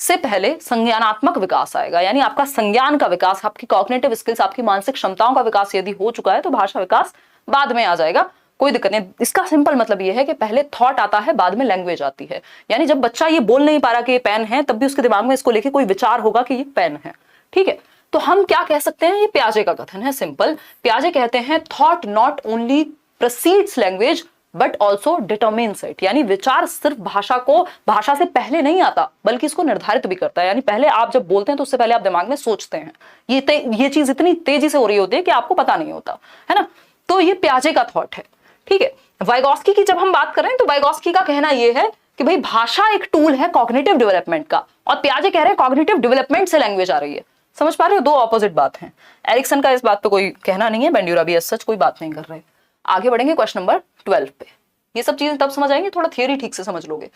[SPEAKER 1] से पहले संज्ञानात्मक विकास आएगा, यानी आपका संज्ञान का विकास, आपकी कॉग्निटिव स्किल्स, आपकी मानसिक क्षमताओं का विकास यदि हो चुका है तो भाषा विकास बाद में आ जाएगा, कोई दिक्कत नहीं। इसका सिंपल मतलब ये है कि पहले थॉट आता है, बाद में लैंग्वेज आती है। यानी जब बच्चा ये बोल नहीं पा रहा कि ये पेन है, तब भी उसके दिमाग में इसको लेके कोई विचार होगा कि ये पेन है, ठीक है। तो हम क्या कह सकते हैं, ये पियाजे का कथन है, सिंपल। पियाजे कहते हैं thought not only proceeds language but also determines it, यानी विचार सिर्फ भाषा को, भाषा से पहले नहीं आता बल्कि इसको निर्धारित भी करता है। यानी पहले आप जब बोलते हैं तो उससे पहले आप दिमाग में सोचते हैं। ये चीज इतनी तेजी से हो रही होती है कि आपको पता नहीं होता, है ना। तो ये पियाजे का थॉट है, ठीक है। वाइगोस्की की जब हम बात करें तो वाइगोस्की का कहना यह है कि भाई भाषा एक टूल है कॉग्निटिव डेवलपमेंट का, और पियाजे कह रहे हैं कॉग्निटिव डेवलपमेंट से लैंग्वेज आ रही है। समझ पा रहे हो, दो ऑपोजिट बात है। एरिक्सन का इस बात पे कोई कहना नहीं है, बेंड्यूरा भी सच कोई बात नहीं कर रहे। आगे बढ़ेंगे क्वेश्चन नंबर 12 पे। ये सब चीजें तब समझ आएंगे, थोड़ा थियरी ठीक से समझ लोगे।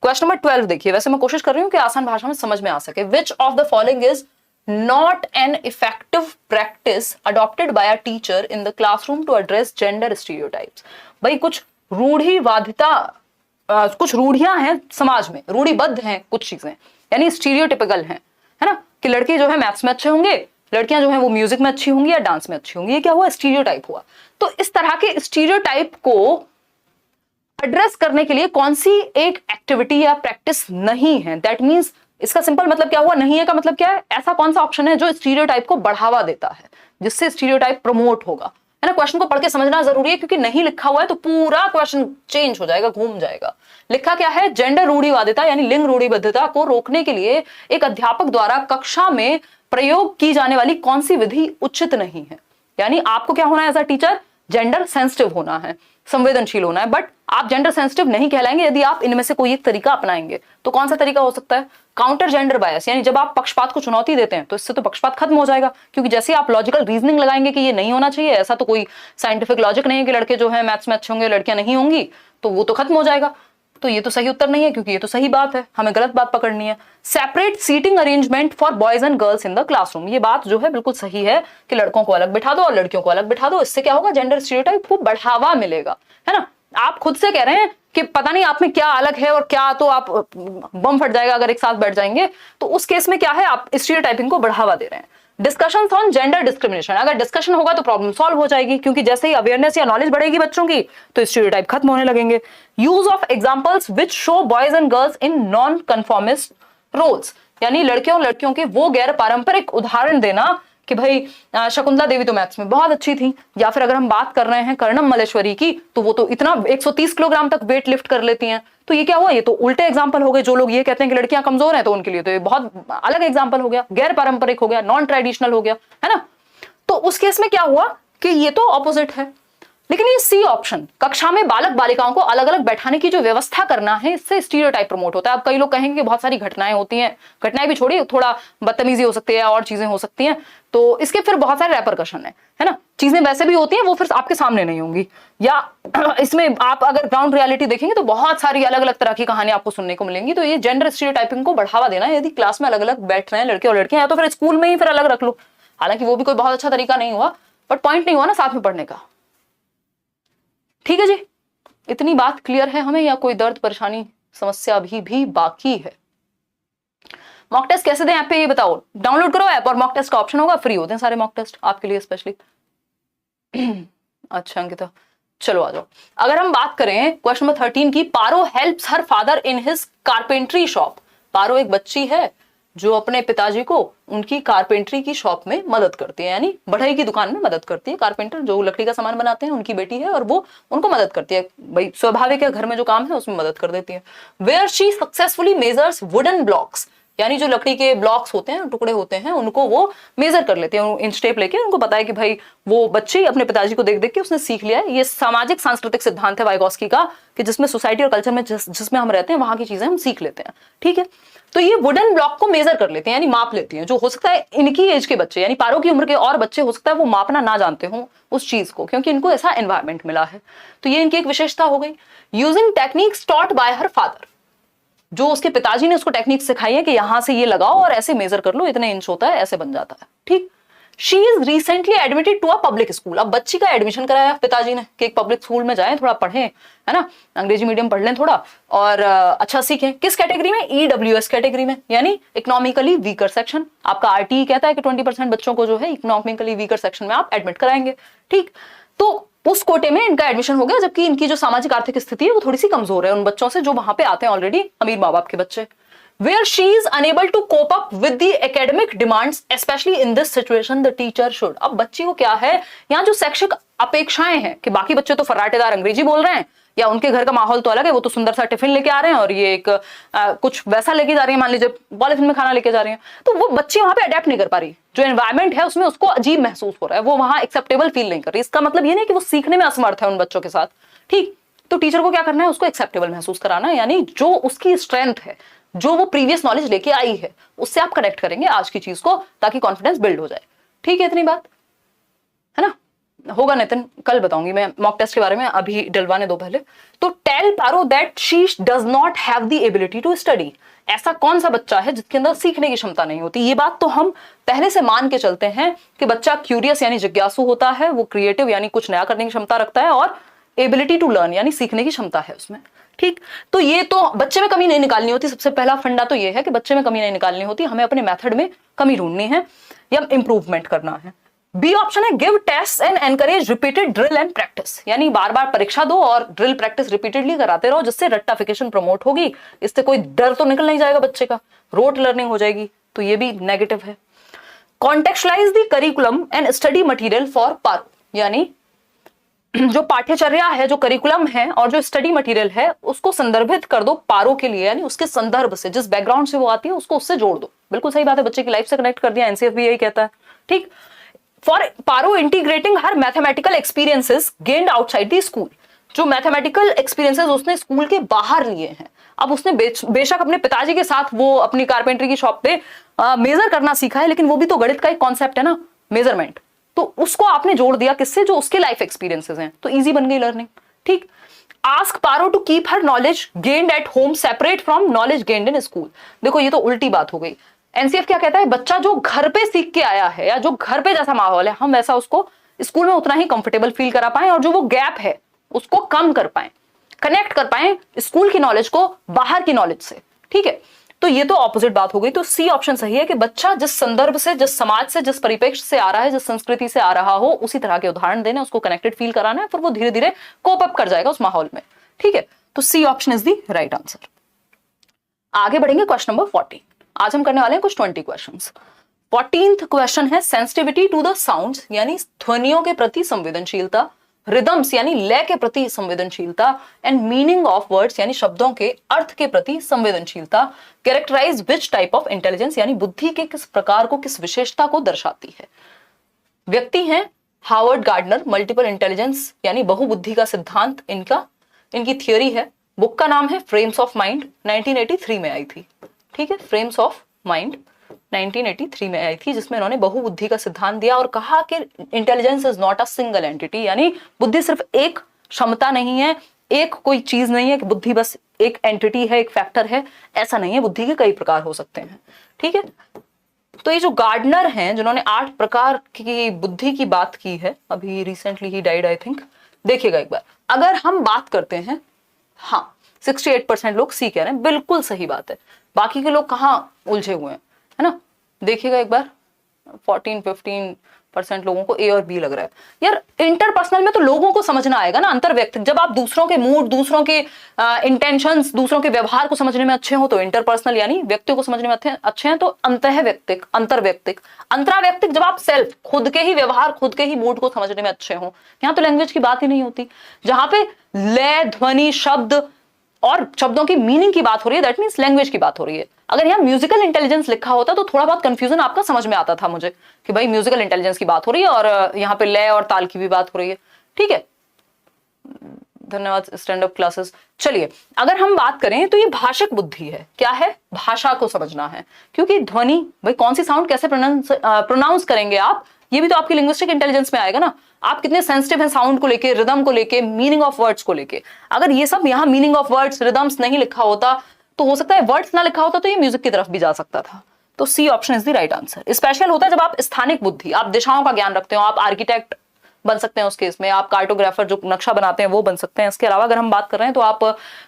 [SPEAKER 1] क्वेश्चन नंबर 12 देखिए, वैसे मैं कोशिश कर रही हूँ कि आसान भाषा में समझ में आ सके। Which of the following is not an effective practice adopted by a teacher in the classroom to address gender stereotypes? भाई कुछ रूढ़िवादिता, कुछ रूढ़ियां हैं समाज में, रूढ़िबद्ध हैं कुछ चीजें, यानी स्टीरियोटिपिकल हैं, है ना, कि लड़के जो है मैथ्स में अच्छे होंगे, लड़कियां जो है वो म्यूजिक में अच्छी होंगी या डांस में अच्छी होंगी। ये क्या हुआ, स्टीरियोटाइप हुआ। तो इस तरह के स्टीरियोटाइप को एड्रेस करने के लिए कौन सी एक एक्टिविटी या प्रैक्टिस नहीं है, दैट मीन्स इसका सिंपल मतलब क्या हुआ, नहीं है का मतलब क्या है, ऐसा कौन सा ऑप्शन है जो स्टीरियोटाइप को बढ़ावा देता है, जिससे स्टीरियोटाइप प्रमोट होगा, है ना। क्वेश्चन को पढ़ के समझना जरूरी है, क्योंकि नहीं लिखा हुआ है तो पूरा क्वेश्चन चेंज हो जाएगा, घूम जाएगा। लिखा क्या है, जेंडर रूढ़िवादिता यानी लिंग रूढ़िबद्धता को रोकने के लिए एक अध्यापक द्वारा कक्षा में प्रयोग की जाने वाली कौन सी विधि उचित नहीं है। यानी आपको क्या होना है as a teacher, gender sensitive होना है, संवेदनशील होना है, बट आप जेंडर सेंसिटिव नहीं कहलाएंगे यदि आप इनमें से कोई एक तरीका अपनाएंगे। तो कौन सा तरीका हो सकता है, काउंटर जेंडर बायस, यानी जब आप पक्षपात को चुनौती देते हैं तो इससे तो पक्षपात खत्म हो जाएगा, क्योंकि जैसे आप लॉजिकल रीजनिंग लगाएंगे कि ये नहीं होना चाहिए, ऐसा तो कोई साइंटिफिक लॉजिक नहीं है कि लड़के जो है मैथ्स में अच्छे होंगे लड़कियां नहीं होंगी, तो वो तो खत्म हो जाएगा। तो ये तो सही उत्तर नहीं है, क्योंकि ये तो सही बात है, हमें गलत बात पकड़नी है। Separate seating arrangement for boys and girls in the classroom, ये बात जो है बिल्कुल सही है कि लड़कों को अलग बिठा दो और लड़कियों को अलग बिठा दो। इससे क्या होगा, जेंडर स्टीरियोटाइप को बढ़ावा मिलेगा, है ना। आप खुद से कह रहे हैं कि पता नहीं आप में क्या अलग है और क्या, तो आप बम फट जाएगा अगर एक साथ बैठ जाएंगे, तो उस केस में क्या है, आप स्टीरियोटाइपिंग को बढ़ावा दे रहे हैं। डिस्कशन ऑन जेंडर डिस्क्रिमिनेशन, अगर डिस्कशन होगा तो प्रॉब्लम सॉल्व हो जाएगी, क्योंकि जैसे ही अवेयरनेस या नॉलेज बढ़ेगी बच्चों की तो स्टीरियोटाइप खत्म होने लगेंगे। Use of examples which show boys and girls in non conformist roles, यानी लड़कियों और लड़कियों के वो गैर पारंपरिक उदाहरण देना कि भाई शकुंतला देवी तो मैथ्स में बहुत अच्छी थी, या फिर अगर हम बात कर रहे हैं कर्णम मल्लेश्वरी की, तो वो तो इतना 130 किलोग्राम तक वेट लिफ्ट कर लेती हैं। तो ये क्या हुआ, ये तो उल्टे एग्जाम्पल हो गए। जो लोग ये कहते हैं कि लड़कियां कमजोर हैं तो उनके लिए तो ये बहुत अलग एग्जाम्पल हो गया, गैर पारंपरिक हो गया, नॉन ट्रेडिशनल हो गया, है ना। तो उस केस में क्या हुआ कि ये तो ऑपोजिट है। लेकिन ये सी ऑप्शन, कक्षा में बालक बालिकाओं को अलग अलग बैठाने की जो व्यवस्था करना है, इससे स्टीरियोटाइप प्रमोट होता है। अब कई लोग कहेंगे कि बहुत सारी घटनाएं होती हैं, घटनाएं भी छोड़िए, थोड़ा बदतमीजी हो सकती है और चीजें हो सकती हैं, तो इसके फिर बहुत सारे रेपरकशन है ना। चीजें वैसे भी होती हैं, वो फिर आपके सामने नहीं होंगी, या इसमें आप अगर ग्राउंड रियलिटी देखेंगे तो बहुत सारी अलग अलग तरह की कहानी आपको सुनने को मिलेंगी। तो ये जेंडर स्टीरियोटाइपिंग को बढ़ावा देना है, यदि क्लास में अलग अलग बैठ रहे हैं लड़के और लड़कियां, तो फिर स्कूल में ही फिर अलग रख लो। हालांकि वो भी कोई बहुत अच्छा तरीका नहीं हुआ, बट पॉइंट नहीं हुआ ना साथ में पढ़ने का। ठीक है जी, इतनी बात क्लियर है हमें, या कोई दर्द परेशानी समस्या अभी भी बाकी है। मॉक टेस्ट कैसे दें ऐप पे, ये बताओ। डाउनलोड करो ऐप और मॉक टेस्ट का ऑप्शन होगा, फ्री होते हैं सारे मॉक टेस्ट आपके लिए स्पेशली। अच्छा अंकिता, चलो आ जाओ। अगर हम बात करें क्वेश्चन नंबर 13 की, Paro helps her father in his carpentry shop. Paro एक बच्ची है जो अपने पिताजी को उनकी कारपेंट्री की शॉप में मदद करती है, यानी बढ़ई की दुकान में मदद करती है। कारपेंटर जो लकड़ी का सामान बनाते हैं उनकी बेटी है और वो उनको मदद करती है। भाई स्वाभाविक है, घर में जो काम है उसमें मदद कर देती है। Where she successfully measures wooden blocks, यानी जो लकड़ी के ब्लॉक्स होते हैं, टुकड़े होते हैं, उनको वो मेजर कर लेते हैं इंच टेप लेके। उनको पता है कि भाई वो बच्चे अपने पिताजी को देख देख के उसने सीख लिया है। ये सामाजिक सांस्कृतिक सिद्धांत है वाइगोस्की का, कि जिसमें सोसाइटी और कल्चर में जिसमें हम रहते हैं वहां की चीजें हम सीख लेते हैं। ठीक है, तो ये वुडन ब्लॉक को मेजर कर लेते हैं, यानी माप लेती हैं। जो हो सकता है इनकी एज के बच्चे, यानी पारो की उम्र के और बच्चे हो सकता है वो मापना ना जानते हो उस चीज को, क्योंकि इनको ऐसा एनवायरमेंट मिला है। तो ये इनकी एक विशेषता हो गई। Using techniques taught by her father, जो उसके पिताजी ने उसको टेक्निक सिखाई है कि यहां से ये लगाओ और ऐसे मेजर कर लो, इतने इंच होता है, ऐसे बन जाता है। ठीक, she is recently admitted to a public school. अब बच्ची का एडमिशन कराया पिताजी ने कि एक पब्लिक स्कूल में जाएं, थोड़ा पढ़ें, है ना, अंग्रेजी मीडियम पढ़ लें थोड़ा और अच्छा सीखें। किस कैटेगरी में? EWS कैटेगरी में, यानी इकोनॉमिकली वीकर सेक्शन। आपका RTE कहता है कि 20% बच्चों को जो है इकोनॉमिकली वीकर सेक्शन में आप एडमिट कराएंगे। ठीक, तो उस कोटे में इनका एडमिशन हो गया, जबकि इनकी जो सामाजिक आर्थिक स्थिति है वो थोड़ी सी कमजोर है उन बच्चों से जो वहां पे आते हैं ऑलरेडी अमीर माँ बाप के बच्चे। Where she is unable to cope up with the academic demands, especially in this situation, the teacher should. अब बच्ची को क्या है, यहाँ जो शैक्षिक अपेक्षाएं हैं कि बाकी बच्चे तो फर्राटेदार अंग्रेजी बोल रहे हैं या उनके घर का माहौल तो अलग है, वो तो सुंदर सा टिफिन लेके आ रहे हैं और ये एक कुछ वैसा लेके जा रही है, मान लीजिए पॉलिथीन में खाना लेके जा रही है, तो वो बच्ची वहां पे अडेप्ट नहीं कर पा रही। जो एनवायरमेंट है उसमें उसको अजीब महसूस हो रहा है, वो वहां एक्सेप्टेबल फील नहीं कर रही। इसका मतलब ये नहीं कि वो सीखने में असमर्थ है उन बच्चों के साथ। ठीक, तो टीचर को क्या करना है, उसको एक्सेप्टेबल महसूस कराना है, यानी जो उसकी स्ट्रेंथ है, जो वो प्रीवियस नॉलेज लेके आई है, उससे आप कनेक्ट करेंगे आज की चीज को, ताकि कॉन्फिडेंस बिल्ड हो जाए। ठीक है, इतनी बात है ना। होगा नितिन, कल बताऊंगी मैं मॉक टेस्ट के बारे में, अभी डलवाने दो पहले। तो tell Paro that she does not have the ability to study. ऐसा कौन सा बच्चा है जिसके अंदर सीखने की क्षमता नहीं होती? ये बात तो हम पहले से मान के चलते हैं कि बच्चा क्यूरियस यानी जिज्ञासु होता है, वो क्रिएटिव यानी कुछ नया करने की क्षमता रखता है, और एबिलिटी टू लर्न यानी सीखने की क्षमता है उसमें। ठीक, तो ये तो बच्चे में कमी नहीं निकालनी होती। सबसे पहला फंडा तो ये है कि बच्चे में कमी नहीं निकालनी होती, हमें अपने मेथड में कमी ढूंढनी है या इंप्रूवमेंट करना है। बी ऑप्शन है give test and encourage repeated drill and practice, यानी बार बार परीक्षा दो और ड्रिल प्रैक्टिस रिपीटेडली कराते रहो, जिससे रट्टाफिकेशन प्रमोट होगी। इससे कोई डर तो निकल नहीं जाएगा बच्चे का, रोट लर्निंग हो जाएगी, तो ये भी नेगेटिव है। Contextualize the curriculum and study material for Paro, यानी जो पाठ्यचर्या है, जो करिकुलम है और जो स्टडी मटेरियल है, उसको संदर्भित कर दो पारो के लिए, यानी उसके संदर्भ से, जिस बैकग्राउंड से वो आती है उसको उससे जोड़ दो। बिल्कुल सही बात है, बच्चे की लाइफ से कनेक्ट कर दिया, एनसीएफ भी यही कहता है। ठीक, for Paro integrating her mathematical experiences gained outside the school. जो मैथमेटिकल एक्सपीरियंसेस उसने स्कूल के बाहर लिए हैं, अब उसने बेशक अपने पिताजी के साथ वो अपनी कारपेंटरी की शॉप पे मेजर करना सीखा है, लेकिन वो भी तो गणित का एक कॉन्सेप्ट है ना, मेजरमेंट, तो उसको आपने जोड़ दिया किससे, जो उसके लाइफ एक्सपीरियंसेस हैं, तो इजी बन गई लर्निंग। ठीक, ask Paro to keep her knowledge gained at home separate from knowledge gained in school. देखो ये तो उल्टी बात हो गई। एनसीएफ क्या कहता है, बच्चा जो घर पे सीख के आया है या जो घर पे जैसा माहौल है, हम वैसा उसको स्कूल में उतना ही कंफर्टेबल फील करा पाए, और जो वो गैप है उसको कम कर पाए, कनेक्ट कर पाए स्कूल की नॉलेज को बाहर की नॉलेज से। ठीक है, तो ये तो ऑपोजिट बात हो गई। तो सी ऑप्शन सही है कि बच्चा जिस संदर्भ से, जिस समाज से, जिस परिप्रेक्ष्य से आ रहा है, जिस संस्कृति से आ रहा हो, उसी तरह के उदाहरण देने, उसको कनेक्टेड फील कराना है, फिर वो धीरे धीरे कोप अप कर जाएगा उस माहौल में। ठीक है, तो C option is the right answer. आगे बढ़ेंगे क्वेश्चन नंबर 14। आज हम करने वाले हैं कुछ 20 क्वेश्चंस। 14th क्वेश्चन है सेंसिटिविटी टू द साउंड्स, यानी ध्वनियों के प्रति संवेदनशीलता, रिदम्स यानी लय के प्रति संवेदनशीलता, एंड मीनिंग ऑफ वर्ड्स यानी शब्दों के अर्थ के प्रति संवेदनशीलता। Characterise which type of intelligence, यानी बुद्धि के किस प्रकार को, किस विशेषता को दर्शाती है। व्यक्ति हैं हावर्ड गार्डनर, मल्टीपल इंटेलिजेंस यानी बहुबुद्धि का सिद्धांत इनकी थियोरी है। बुक का नाम है फ्रेम्स ऑफ माइंड, 1983 में आई थी। ठीक है, फ्रेम्स ऑफ माइंड 1983 में आई थी, जिसमें इन्होंने बहुबुद्धि का सिद्धांत दिया और कहा कि intelligence is not a single entity, यानी बुद्धि सिर्फ एक क्षमता नहीं है, एक कोई चीज नहीं है कि बुद्धि बस एक एंटिटी है, एक फैक्टर है, ऐसा नहीं है। बुद्धि के कई प्रकार हो सकते हैं। ठीक है, तो ये जो गार्डनर हैं जिन्होंने 8 प्रकार की बुद्धि की बात की है, अभी recently he died I think, देखिएगा एक बार। अगर हम बात करते हैं, हाँ 68% लोग सी कह रहे हैं, बिल्कुल सही बात है। बाकी के लोग कहाँ उलझे हुए हैं, है ना। देखिएगा एक बार, 14-15% लोगों को ए और बी लग रहा है। यार इंटरपर्सनल में तो लोगों को समझना आएगा ना, अंतर व्यक्तिक। जब आप दूसरों के मूड, दूसरों के इंटेंशंस, दूसरों के व्यवहार को समझने में अच्छे हो तो इंटरपर्सनल यानी व्यक्तियों को समझने में अच्छे हैं तो अंतः व्यक्तिक, अंतर व्यक्तिक। अंतराव्यक्तिक जब आप सेल्फ, खुद के ही व्यवहार, खुद के ही मूड को समझने में अच्छे हो। यहाँ तो लैंग्वेज की बात ही नहीं होती। जहां पे लय, ध्वनि, शब्द और शब्दों की मीनिंग की बात हो रही है, दैट मींस लैंग्वेज की बात हो रही है। अगर यहाँ म्यूजिकल इंटेलिजेंस लिखा होता तो थोड़ा बहुत कंफ्यूजन आपका समझ में आता था मुझे कि भाई म्यूजिकल इंटेलिजेंस की बात हो रही है और यहाँ पे लय और ताल की भी बात हो रही है। ठीक है, धन्यवाद स्टैंड अप क्लासेस। चलिए अगर हम बात करें तो ये भाषिक बुद्धि है। क्या है? भाषा को समझना है, क्योंकि ध्वनि, भाई कौन सी साउंड कैसे प्रोनाउंस करेंगे आप, ये भी तो आपकी लिंग्विस्टिक इंटेलिजेंस में आएगा ना। आप कितने सेंसिटिव हैं साउंड को लेके, रिदम को लेके, मीनिंग ऑफ वर्ड्स को लेके। अगर ये सब यहाँ मीनिंग ऑफ वर्ड्स, रिदम्स नहीं लिखा होता तो हो सकता है वर्ड्स ना लिखा होता तो ये म्यूजिक की तरफ भी जा सकता था। तो C option is the right answer. Special होता है जब आप स्थानिक बुद्धि, आप दिशाओं का ज्ञान रखते हो, आप आर्किटेक्ट बन सकते हैं उस केस में, आप कार्टोग्राफर जो नक्शा बनाते हैं वो बन सकते हैं। इसके अलावा अगर हम बात कर रहे हैं तो आप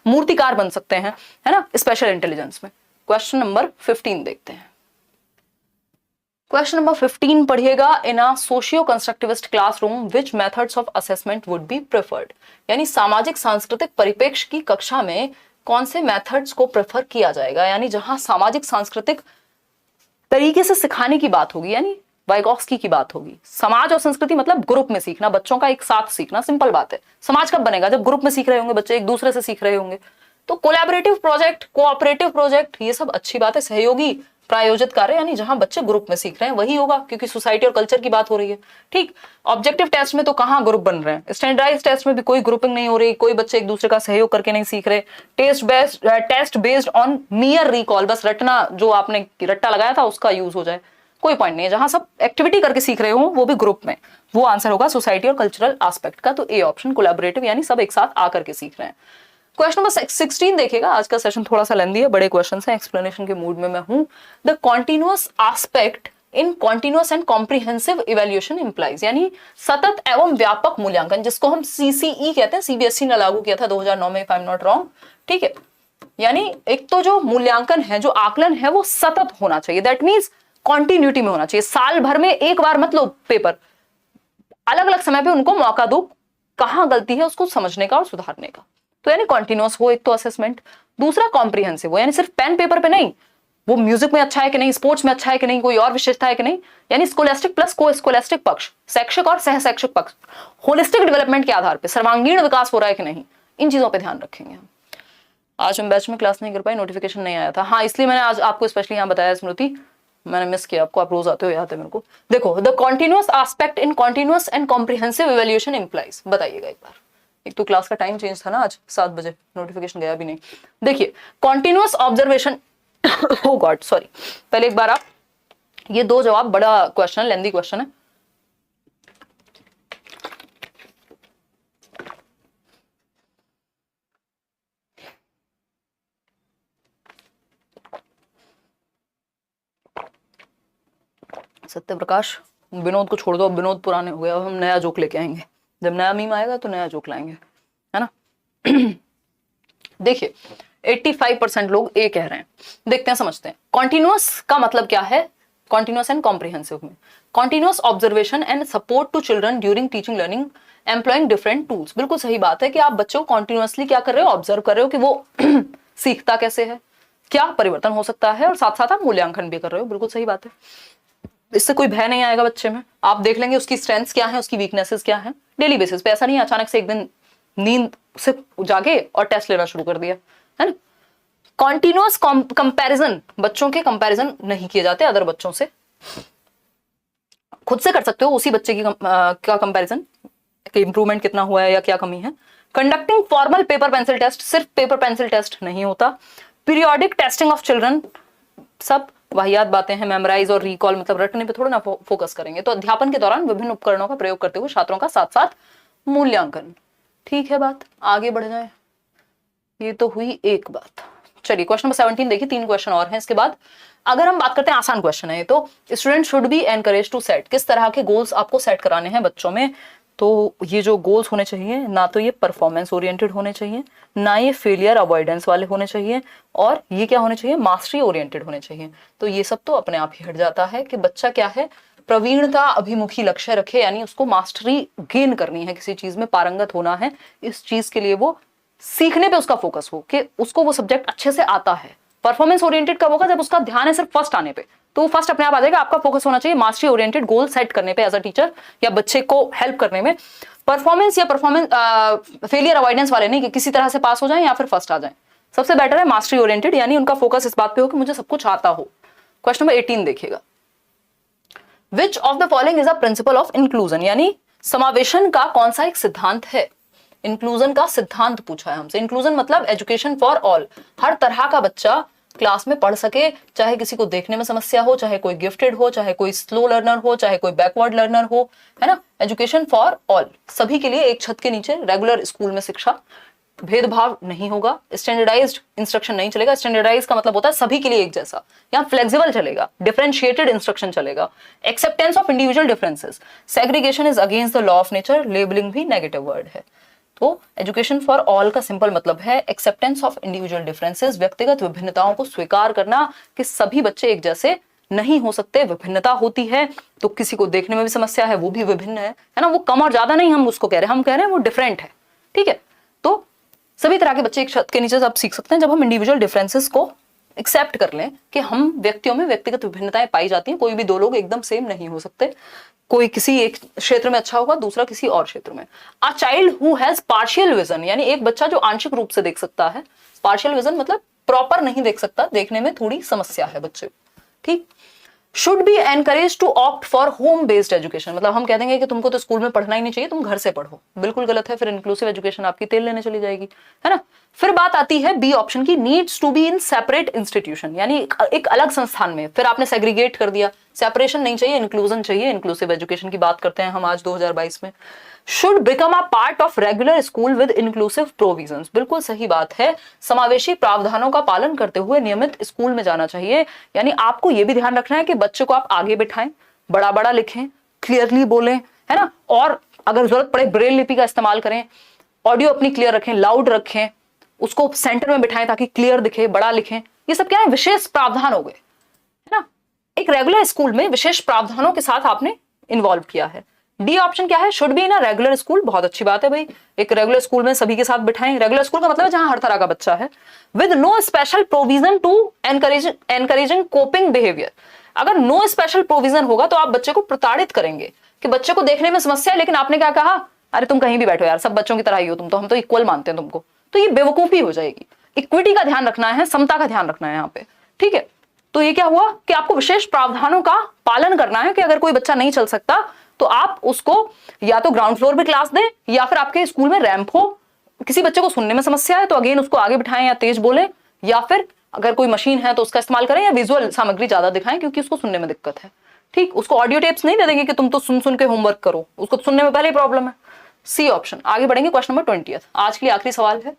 [SPEAKER 1] मूर्तिकार बन सकते हैं, है ना, स्पेशल इंटेलिजेंस में। क्वेश्चन नंबर 15 देखते हैं। क्वेश्चन नंबर 15 पढ़िएगा। In a socio constructivist classroom which methods of assessment would be preferred, यानी सामाजिक सांस्कृतिक परिप्रेक्ष्य की कक्षा में कौन से मेथड्स को प्रेफर किया जाएगा, यानी जहां सामाजिक सांस्कृतिक तरीके से सिखाने की बात होगी, यानी वाइगॉस्की की बात होगी। समाज और संस्कृति मतलब ग्रुप में सीखना, बच्चों का एक साथ सीखना, सिंपल बात है। समाज कब बनेगा, जब ग्रुप में सीख रहे होंगे बच्चे, एक दूसरे से सीख रहे होंगे। तो कोलैबोरेटिव प्रोजेक्ट, कोऑपरेटिव प्रोजेक्ट, ये सब अच्छी बात है। सहयोगी प्रायोजित कार्य, यानी जहां बच्चे ग्रुप में सीख रहे हैं वही होगा, क्योंकि सोसाइटी और कल्चर की बात हो रही है। ठीक, ऑब्जेक्टिव टेस्ट में तो कहां ग्रुप बन रहे हैं, स्टैंडर्डाइज्ड टेस्ट में भी कोई ग्रुपिंग नहीं हो रही, कोई बच्चे एक दूसरे का सहयोग करके नहीं सीख रहे। Test based on mere recall, बस रटना, जो आपने रट्टा लगाया था उसका यूज हो जाए, कोई पॉइंट नहीं है। जहां सब एक्टिविटी करके सीख रहे हो वो भी ग्रुप में, वो आंसर होगा सोसाइटी और कल्चरल एस्पेक्ट का। तो ए ऑप्शन कोलैबोरेटिव, यानी सब एक साथ आकर के सीख रहे हैं। क्वेश्चन नंबर 16 देखिएगा। आज का सेशन थोड़ा सा लेंदी है, बड़े क्वेश्चन हैं, एक्सप्लेनेशन के मूड में मैं हूं। The continuous aspect in continuous and comprehensive evaluation implies, यानी सतत एवं व्यापक मूल्यांकन, जिसको हम सीसीई कहते हैं, सीबीएसई ने लागू किया था 2009 में, if I am not wrong. ठीक है, यानी एक तो जो मूल्यांकन है, जो आकलन है, वो सतत होना चाहिए, दैट मीन्स कॉन्टिन्यूटी में होना चाहिए। साल भर में एक बार मत लो पेपर, अलग अलग समय पे उनको मौका दो, कहां गलती है उसको समझने का और सुधारने का। तो यानी कॉन्टिन्यूअस हो एक तो असेसमेंट। दूसरा कॉम्प्रिहेंसिव हो, यानी सिर्फ पेन पेपर पे नहीं, वो म्यूजिक में अच्छा है कि नहीं, स्पोर्ट्स में अच्छा है कि नहीं, कोई और विशेषता है कि नहीं, यानी स्कोलेस्टिक प्लस को स्कोलेस्टिक पक्ष, शैक्षिक और सह शैक्षिक पक्ष, होलिस्टिक डेवलपमेंट के आधार पर सर्वांगीण विकास हो रहा है कि नहीं, इन चीजों पर ध्यान रखेंगे हम। आज हम बैच में क्लास नहीं कर पाए, नोटिफिकेशन नहीं आया था, हाँ, इसलिए मैंने आज आपको स्पेशली यहाँ बताया। स्मृति, मैंने मिस किया आपको, आप रोज आते हो, याद है मेरे को। देखो, the continuous aspect in continuous and comprehensive evaluation implies, बताइएगा एक बार। एक तो क्लास का टाइम चेंज था ना आज, 7 बजे, नोटिफिकेशन गया भी नहीं। देखिए, कॉन्टिन्यूअस ऑब्जर्वेशन ओ गॉड सॉरी, पहले एक बार आप ये दो जवाब, बड़ा क्वेश्चन, लेंदी क्वेश्चन है। सत्य प्रकाश, विनोद को छोड़ दो, अब विनोद पुराने हो गए, अब हम नया जोक लेके आएंगे। जब नया मीम आएगा तो नया जोक लाएंगे, है ना। देखिए, 85% लोग ए कह रहे हैं, देखते हैं समझते हैं। कॉन्टिन्यूअस का मतलब क्या है, कॉन्टिन्यूअस एंड कॉम्प्रिहेंसिव में, continuous observation and support to children during teaching learning employing different tools. बिल्कुल सही बात है कि आप बच्चों को कॉन्टिन्यूअसली क्या कर रहे हो, ऑब्जर्व कर रहे हो कि वो सीखता कैसे है, क्या परिवर्तन हो सकता है, और साथ साथ आप मूल्यांकन भी कर रहे हो। बिल्कुल सही बात है, इससे कोई भय नहीं आएगा बच्चे में। आप देख लेंगे उसकी स्ट्रेंथ्स क्या है, उसकी वीकनेसेस क्या है, डेली बेसिस पे। ऐसा नहीं अचानक से एक दिन नींद से जागे और टेस्ट लेना शुरू कर दिया, है ना। कॉन्टिन्यूअस कंपैरिजन, बच्चों के कंपैरिजन नहीं किए जाते अदर बच्चों से, खुद से कर सकते हो उसी बच्चे की का कंपैरिजन कि इंप्रूवमेंट कितना हुआ है या क्या कमी है। Conducting formal paper pencil test, सिर्फ पेपर पेंसिल टेस्ट नहीं होता। पीरियोडिक टेस्टिंग ऑफ चिल्ड्रन, सब वाहियात बातें हैं, मेमोराइज और रिकॉल, मतलब रटने पे थोड़ा ना फोकस करेंगे। तो अध्यापन के दौरान विभिन्न उपकरणों का प्रयोग करते हुए छात्रों का साथ साथ मूल्यांकन। ठीक है, बात आगे बढ़ जाए। ये तो हुई एक बात। चलिए क्वेश्चन नंबर 17 देखिए, 3 क्वेश्चन और हैं इसके बाद। अगर हम बात करते हैं, आसान क्वेश्चन है ये तो, student should be encourage to set, किस तरह के गोल्स आपको सेट कराने हैं बच्चों में। तो ये जो गोल्स होने चाहिए, ना तो ये परफॉर्मेंस ओरिएंटेड होने चाहिए, ना ये फेलियर अवॉइडेंस वाले होने चाहिए, और ये क्या होने चाहिए, मास्टरी ओरिएंटेड होने चाहिए। तो ये सब तो अपने आप ही हट जाता है कि बच्चा क्या है, प्रवीणता अभिमुखी लक्ष्य रखे, यानी उसको मास्टरी गेन करनी है, किसी चीज में पारंगत होना है, इस चीज के लिए वो सीखने पे उसका फोकस हो कि उसको वो सब्जेक्ट अच्छे से आता है। परफॉर्मेंस ओरिएंटेड कब होगा, जब उसका ध्यान है सिर्फ फर्स्ट आने पे, तो फर्स्ट अपने आप आ जाएगा। आपका फोकस होना चाहिए मास्टरी ओरिएंटेड गोल सेट करने पे एज अ टीचर, या बच्चे को हेल्प करने में। परफॉर्मेंस या फेलियर अवॉइडेंस वाले नहीं कि किसी तरह से पास हो जाए या फिर फर्स्ट आ जाए। सबसे बेटर है मास्टरी ओरिएंटेड, यानी उनका फोकस इस बात पे हो कि मुझे सब कुछ आता हो। क्वेश्चन नंबर 18 देखिएगा, which of the following is a principle of inclusion, यानी समावेशन का कौन सा एक सिद्धांत है। इंक्लूजन का सिद्धांत पूछा है हमसे। इंक्लूजन मतलब एजुकेशन फॉर ऑल, हर तरह का बच्चा क्लास में पढ़ सके, चाहे किसी को देखने में समस्या हो, चाहे कोई गिफ्टेड हो, चाहे कोई स्लो लर्नर हो, चाहे कोई बैकवर्ड लर्नर हो, है ना। एजुकेशन फॉर ऑल, सभी के लिए एक छत के नीचे रेगुलर स्कूल में शिक्षा भेदभाव नहीं होगा, स्टैंडर्डाइज्ड इंस्ट्रक्शन नहीं चलेगा। स्टैंडर्डाइज का मतलब होता है सभी के लिए एक जैसा। यहाँ फ्लेक्सिबल चलेगा, डिफरेंशिएटेड इंस्ट्रक्शन चलेगा, acceptance of individual differences, segregation is against the law of nature, labelling भी नेगेटिव वर्ड है। तो एजुकेशन फॉर ऑल का सिंपल मतलब है एक्सेप्टेंस ऑफ इंडिविजुअल डिफरेंसेस, व्यक्तिगत विभिन्नताओं को स्वीकार करना कि सभी बच्चे एक जैसे नहीं हो सकते, विभिन्नता होती है। तो किसी को देखने में भी समस्या है, वो भी विभिन्न है ना, वो कम और ज्यादा नहीं हम उसको कह रहे हैं, हम कह रहे हैं वो डिफरेंट है, ठीक है। तो सभी तरह के बच्चे एक छत के नीचे सब सीख सकते हैं जब हम इंडिविजुअल डिफरेंसेस को एक्सेप्ट कर लें कि हम व्यक्तियों में व्यक्तिगत विभिन्नताएं पाई जाती हैं, कोई भी दो लोग एकदम सेम नहीं हो सकते, कोई किसी एक क्षेत्र में अच्छा होगा, दूसरा किसी और क्षेत्र में। A child who has partial vision, यानी एक बच्चा जो आंशिक रूप से देख सकता है, पार्शियल विजन मतलब प्रॉपर नहीं देख सकता, देखने में थोड़ी समस्या है बच्चे, ठीक। Should be encourage to opt for home based education, मतलब हम कह देंगे कि तुमको तो स्कूल में पढ़ना ही नहीं चाहिए, तुम घर से पढ़ो, बिल्कुल गलत है, फिर इंक्लूसिव एजुकेशन आपकी तेल लेने चली जाएगी, है ना। फिर बात आती है बी ऑप्शन की, needs to be in separate institution, यानी एक अलग संस्थान में, फिर आपने सेग्रीगेट कर दिया, सेपरेशन नहीं चाहिए, इंक्लूजन चाहिए, इंक्लूसिव एजुकेशन की बात करते हैं हम आज 2022 में। Should become a part of regular school with inclusive provisions, बिल्कुल सही बात है, समावेशी प्रावधानों का पालन करते हुए नियमित स्कूल में जाना चाहिए। यानी आपको यह भी ध्यान रखना है कि बच्चे को आप आगे बिठाएं, बड़ा बड़ा लिखें, क्लियरली बोलें, है ना, और अगर जरूरत पड़े ब्रेल लिपि का इस्तेमाल करें, ऑडियो अपनी क्लियर रखें, लाउड रखें, उसको सेंटर में बिठाएं ताकि क्लियर दिखे, बड़ा लिखें। ये सब क्या है, विशेष प्रावधान हो गए, है ना। एक रेगुलर स्कूल में विशेष प्रावधानों के साथ आपने इन्वॉल्व किया है। डी ऑप्शन क्या है, should be in a regular school, बहुत अच्छी बात है भाई, एक रेगुलर स्कूल में सभी के साथ बिठाएं। रेगुलर स्कूल का मतलब है जहां हर तरह का बच्चा है, with no special provision to encouraging coping behaviour. अगर नो स्पेशल प्रोविजन होगा तो आप बच्चे को प्रताड़ित करेंगे कि बच्चे को देखने में समस्या है, लेकिन आपने क्या कहा, अरे तुम कहीं भी बैठो यार, सब बच्चों की तरह ही हो तुम तो, हम तो इक्वल मानते हैं तुमको, तो ये बेवकूफी हो जाएगी। इक्विटी का ध्यान रखना है, समता का ध्यान रखना है यहाँ पे, ठीक है। तो ये क्या हुआ कि आपको विशेष प्रावधानों का पालन करना है कि अगर कोई बच्चा नहीं चल सकता तो आप उसको या तो ग्राउंड फ्लोर पे क्लास दें, या फिर आपके स्कूल में रैंप हो, किसी बच्चे को सुनने में समस्या है तो अगेन उसको आगे बिठाएं या तेज बोले, या फिर अगर कोई मशीन है तो उसका इस्तेमाल करें, या विजुअल सामग्री ज्यादा दिखाएं क्योंकि उसको सुनने में दिक्कत है, ठीक। उसको ऑडियो टेप्स नहीं दे देंगे कि तुम तो सुन सुन के होमवर्क करो, उसको तो सुनने में पहले ही प्रॉब्लम है। C option. आगे बढ़ेंगे, क्वेश्चन नंबर 20, आज के लिए आखिरी सवाल है।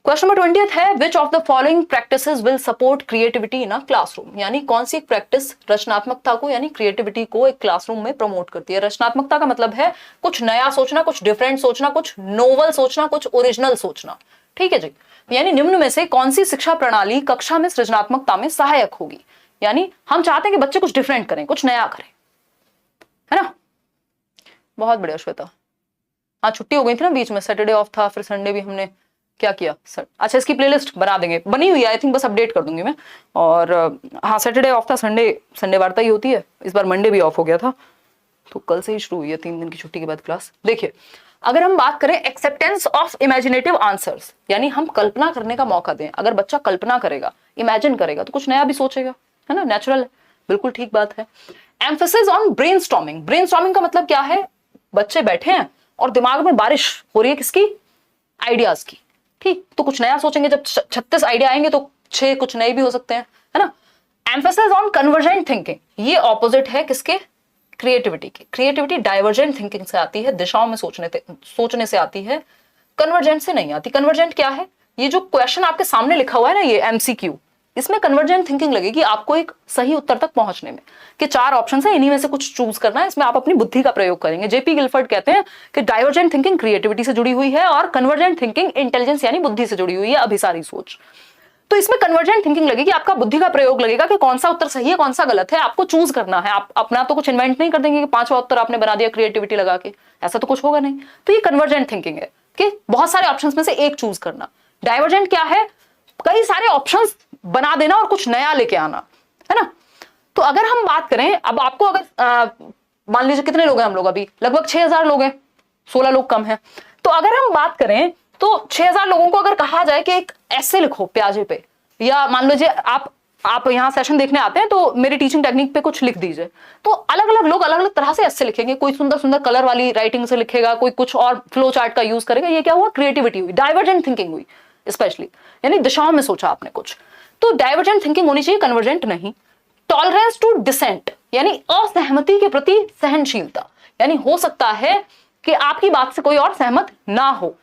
[SPEAKER 1] क्वेश्चन नंबर 20 है, which of the following practices will support creativity in a classroom, यानी कौन सी एक प्रैक्टिस रचनात्मकता को यानी क्रिएटिविटी को एक क्लासरूम में प्रमोट करती है। रचनात्मकता का मतलब है कुछ नया सोचना, कुछ डिफरेंट सोचना, कुछ नोवल सोचना, कुछ ओरिजिनल सोचना, ठीक है जी। यानी निम्न में से कौन सी शिक्षा प्रणाली कक्षा में सृजनात्मकता में सहायक होगी, यानी हम चाहते हैं कि बच्चे कुछ डिफरेंट करें, कुछ नया करें, है ना। बहुत बढ़िया श्वेता, हाँ छुट्टी हो गई थी ना बीच में, सैटरडे ऑफ था, फिर संडे भी हमने क्या किया सर। अच्छा, इसकी प्लेलिस्ट बना देंगे, बनी हुई है आई थिंक, बस अपडेट कर दूंगी मैं। और हाँ सैटरडे ऑफ था, संडे वार्ता ही होती है, इस बार मंडे भी ऑफ हो गया था, तो कल से ही शुरू हुई है 3 दिन की छुट्टी के बाद क्लास। देखिए, अगर हम बात करें एक्सेप्टेंस ऑफ इमेजिनेटिव आंसर्स, यानी हम कल्पना करने का मौका दें। अगर बच्चा कल्पना करेगा, इमेजिन करेगा, तो कुछ नया भी सोचेगा, है ना, नेचुरल है, बिल्कुल ठीक बात है। एम्फेसिस ऑन ब्रेनस्टॉर्मिंग, ब्रेनस्टॉर्मिंग का मतलब क्या है, बच्चे बैठे हैं और दिमाग में बारिश हो रही है किसकी, आइडियाज की, ठीक। तो कुछ नया सोचेंगे, जब 36 आइडिया आएंगे तो 6 कुछ नए भी हो सकते हैं, है ना। एम्फेसिस ऑन कन्वर्जेंट थिंकिंग, ये ऑपोजिट है किसके, क्रिएटिविटी की। क्रिएटिविटी डाइवर्जेंट थिंकिंग से आती है, दिशाओं में सोचने से आती है, कन्वर्जेंट से नहीं आती। कन्वर्जेंट क्या है, ये जो क्वेश्चन आपके सामने लिखा हुआ है ना, ये एमसीक्यू, इसमें कन्वर्जेंट थिंकिंग लगेगी आपको एक सही उत्तर तक पहुंचने में, कि 4 ऑप्शन है, इन्हीं में से कुछ चूज करना है, इसमें आप अपनी बुद्धि का प्रयोग करेंगे। जेपी गिलफर्ड कहते हैं कि डाइवर्जेंट थिंकिंग क्रिएटिविटी से जुड़ी हुई है और कन्वर्जेंट थिंकिंग इंटेलिजेंस यानी बुद्धि से जुड़ी हुई है, अभिसारी सोच। तो इसमें कन्वर्जेंट थिंकिंग लगेगी, आपका बुद्धि का प्रयोग लगेगा कि कौन सा उत्तर सही है, कौन सा गलत है, आपको चूज करना है। आप अपना तो कुछ इन्वेंट नहीं कर देंगे कि 5वां उत्तर आपने बना दिया क्रिएटिविटी लगा के, ऐसा तो कुछ होगा नहीं। तो ये कन्वर्जेंट थिंकिंग है कि बहुत सारे ऑप्शंस में से एक चूज करना। डाइवर्जेंट क्या है, कई सारे ऑप्शंस बना देना और कुछ नया लेके आना, है ना। तो अगर हम बात करें, अब आपको अगर मान लीजिए कितने लोग हैं हम लोग, अभी लगभग 6000 लोग हैं, 16 लोग कम हैं। तो अगर हम बात करें तो 6000 लोगों को अगर कहा जाए कि एक ऐसे लिखो प्याजे पे, या मान लीजिए आप यहाँ सेशन देखने आते हैं तो मेरी टीचिंग टेक्निक पे कुछ लिख दीजिए, तो अलग अलग लोग अलग अलग तरह से ऐसे लिखेंगे। कोई सुंदर सुंदर कलर वाली राइटिंग से लिखेगा, कोई कुछ और फ्लो चार्ट का यूज करेगा। ये क्या हुआ, क्रिएटिविटी हुई, डाइवर्जेंट थिंकिंग हुई स्पेशली, यानी दिशाओं में सोचा आपने कुछ। तो डाइवर्जेंट थिंकिंग होनी चाहिए, कन्वर्जेंट नहीं। टॉलरेंस टू डिसेंट, यानी असहमति के प्रति सहनशीलता, यानी हो सकता है कि आपकी बात से कोई और सहमत ना हो,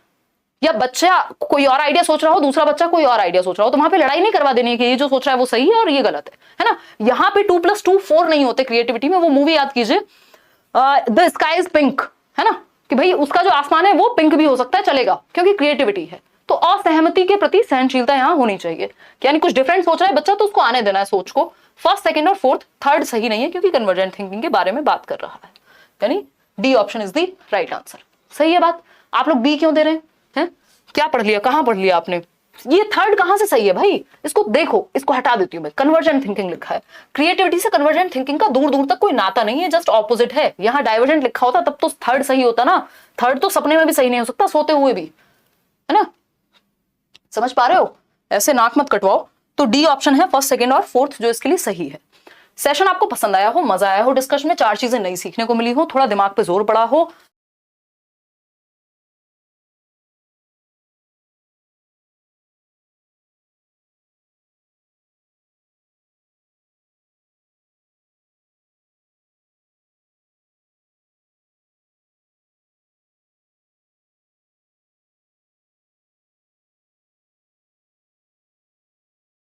[SPEAKER 1] या बच्चा कोई और आइडिया सोच रहा हो, दूसरा बच्चा कोई और आइडिया सोच रहा हो, तो वहां पे लड़ाई नहीं करवा देनी है कि ये जो सोच रहा है वो सही है और ये गलत है ना। यहाँ पे 2+2 4 नहीं होते क्रिएटिविटी में। वो मूवी याद कीजिए, द स्काई इज पिंक, है ना, कि भाई उसका जो आसमान है वो पिंक भी हो सकता है, चलेगा, क्योंकि क्रिएटिविटी है। तो असहमति के प्रति सहनशीलता यहाँ होनी चाहिए, यानी कुछ डिफरेंट सोच रहा है बच्चा तो उसको आने देना है सोच को। फर्स्ट, सेकंड और फोर्थ, थर्ड सही नहीं है क्योंकि कन्वर्जेंट थिंकिंग के बारे में बात कर रहा है, यानी D option is the right answer. सही है बात। आप लोग बी क्यों दे रहे हैं? क्या पढ़ लिया, कहां पढ़ लिया आपने? ये थर्ड कहां से सही है भाई? इसको देखो, इसको हटा देती हूं मैं। कन्वर्जेंट थिंकिंग लिखा है, क्रिएटिविटी से कन्वर्जेंट थिंकिंग का दूर दूर तक कोई नाता नहीं है, जस्ट ऑपोजिट है। यहाँ डाइवर्जेंट लिखा होता तब तो थर्ड सही होता ना। थर्ड तो सपने में भी सही नहीं हो सकता, सोते हुए भी, है ना। समझ पा रहे हो? ऐसे नाक मत कटवाओ। तो डी ऑप्शन है फर्स्ट, सेकंड और फोर्थ जो इसके लिए सही है। सेशन आपको पसंद आया हो, मजा आया हो, डिस्कशन में 4 चीजें नई सीखने को मिली हो, थोड़ा दिमाग पे जोर पड़ा हो,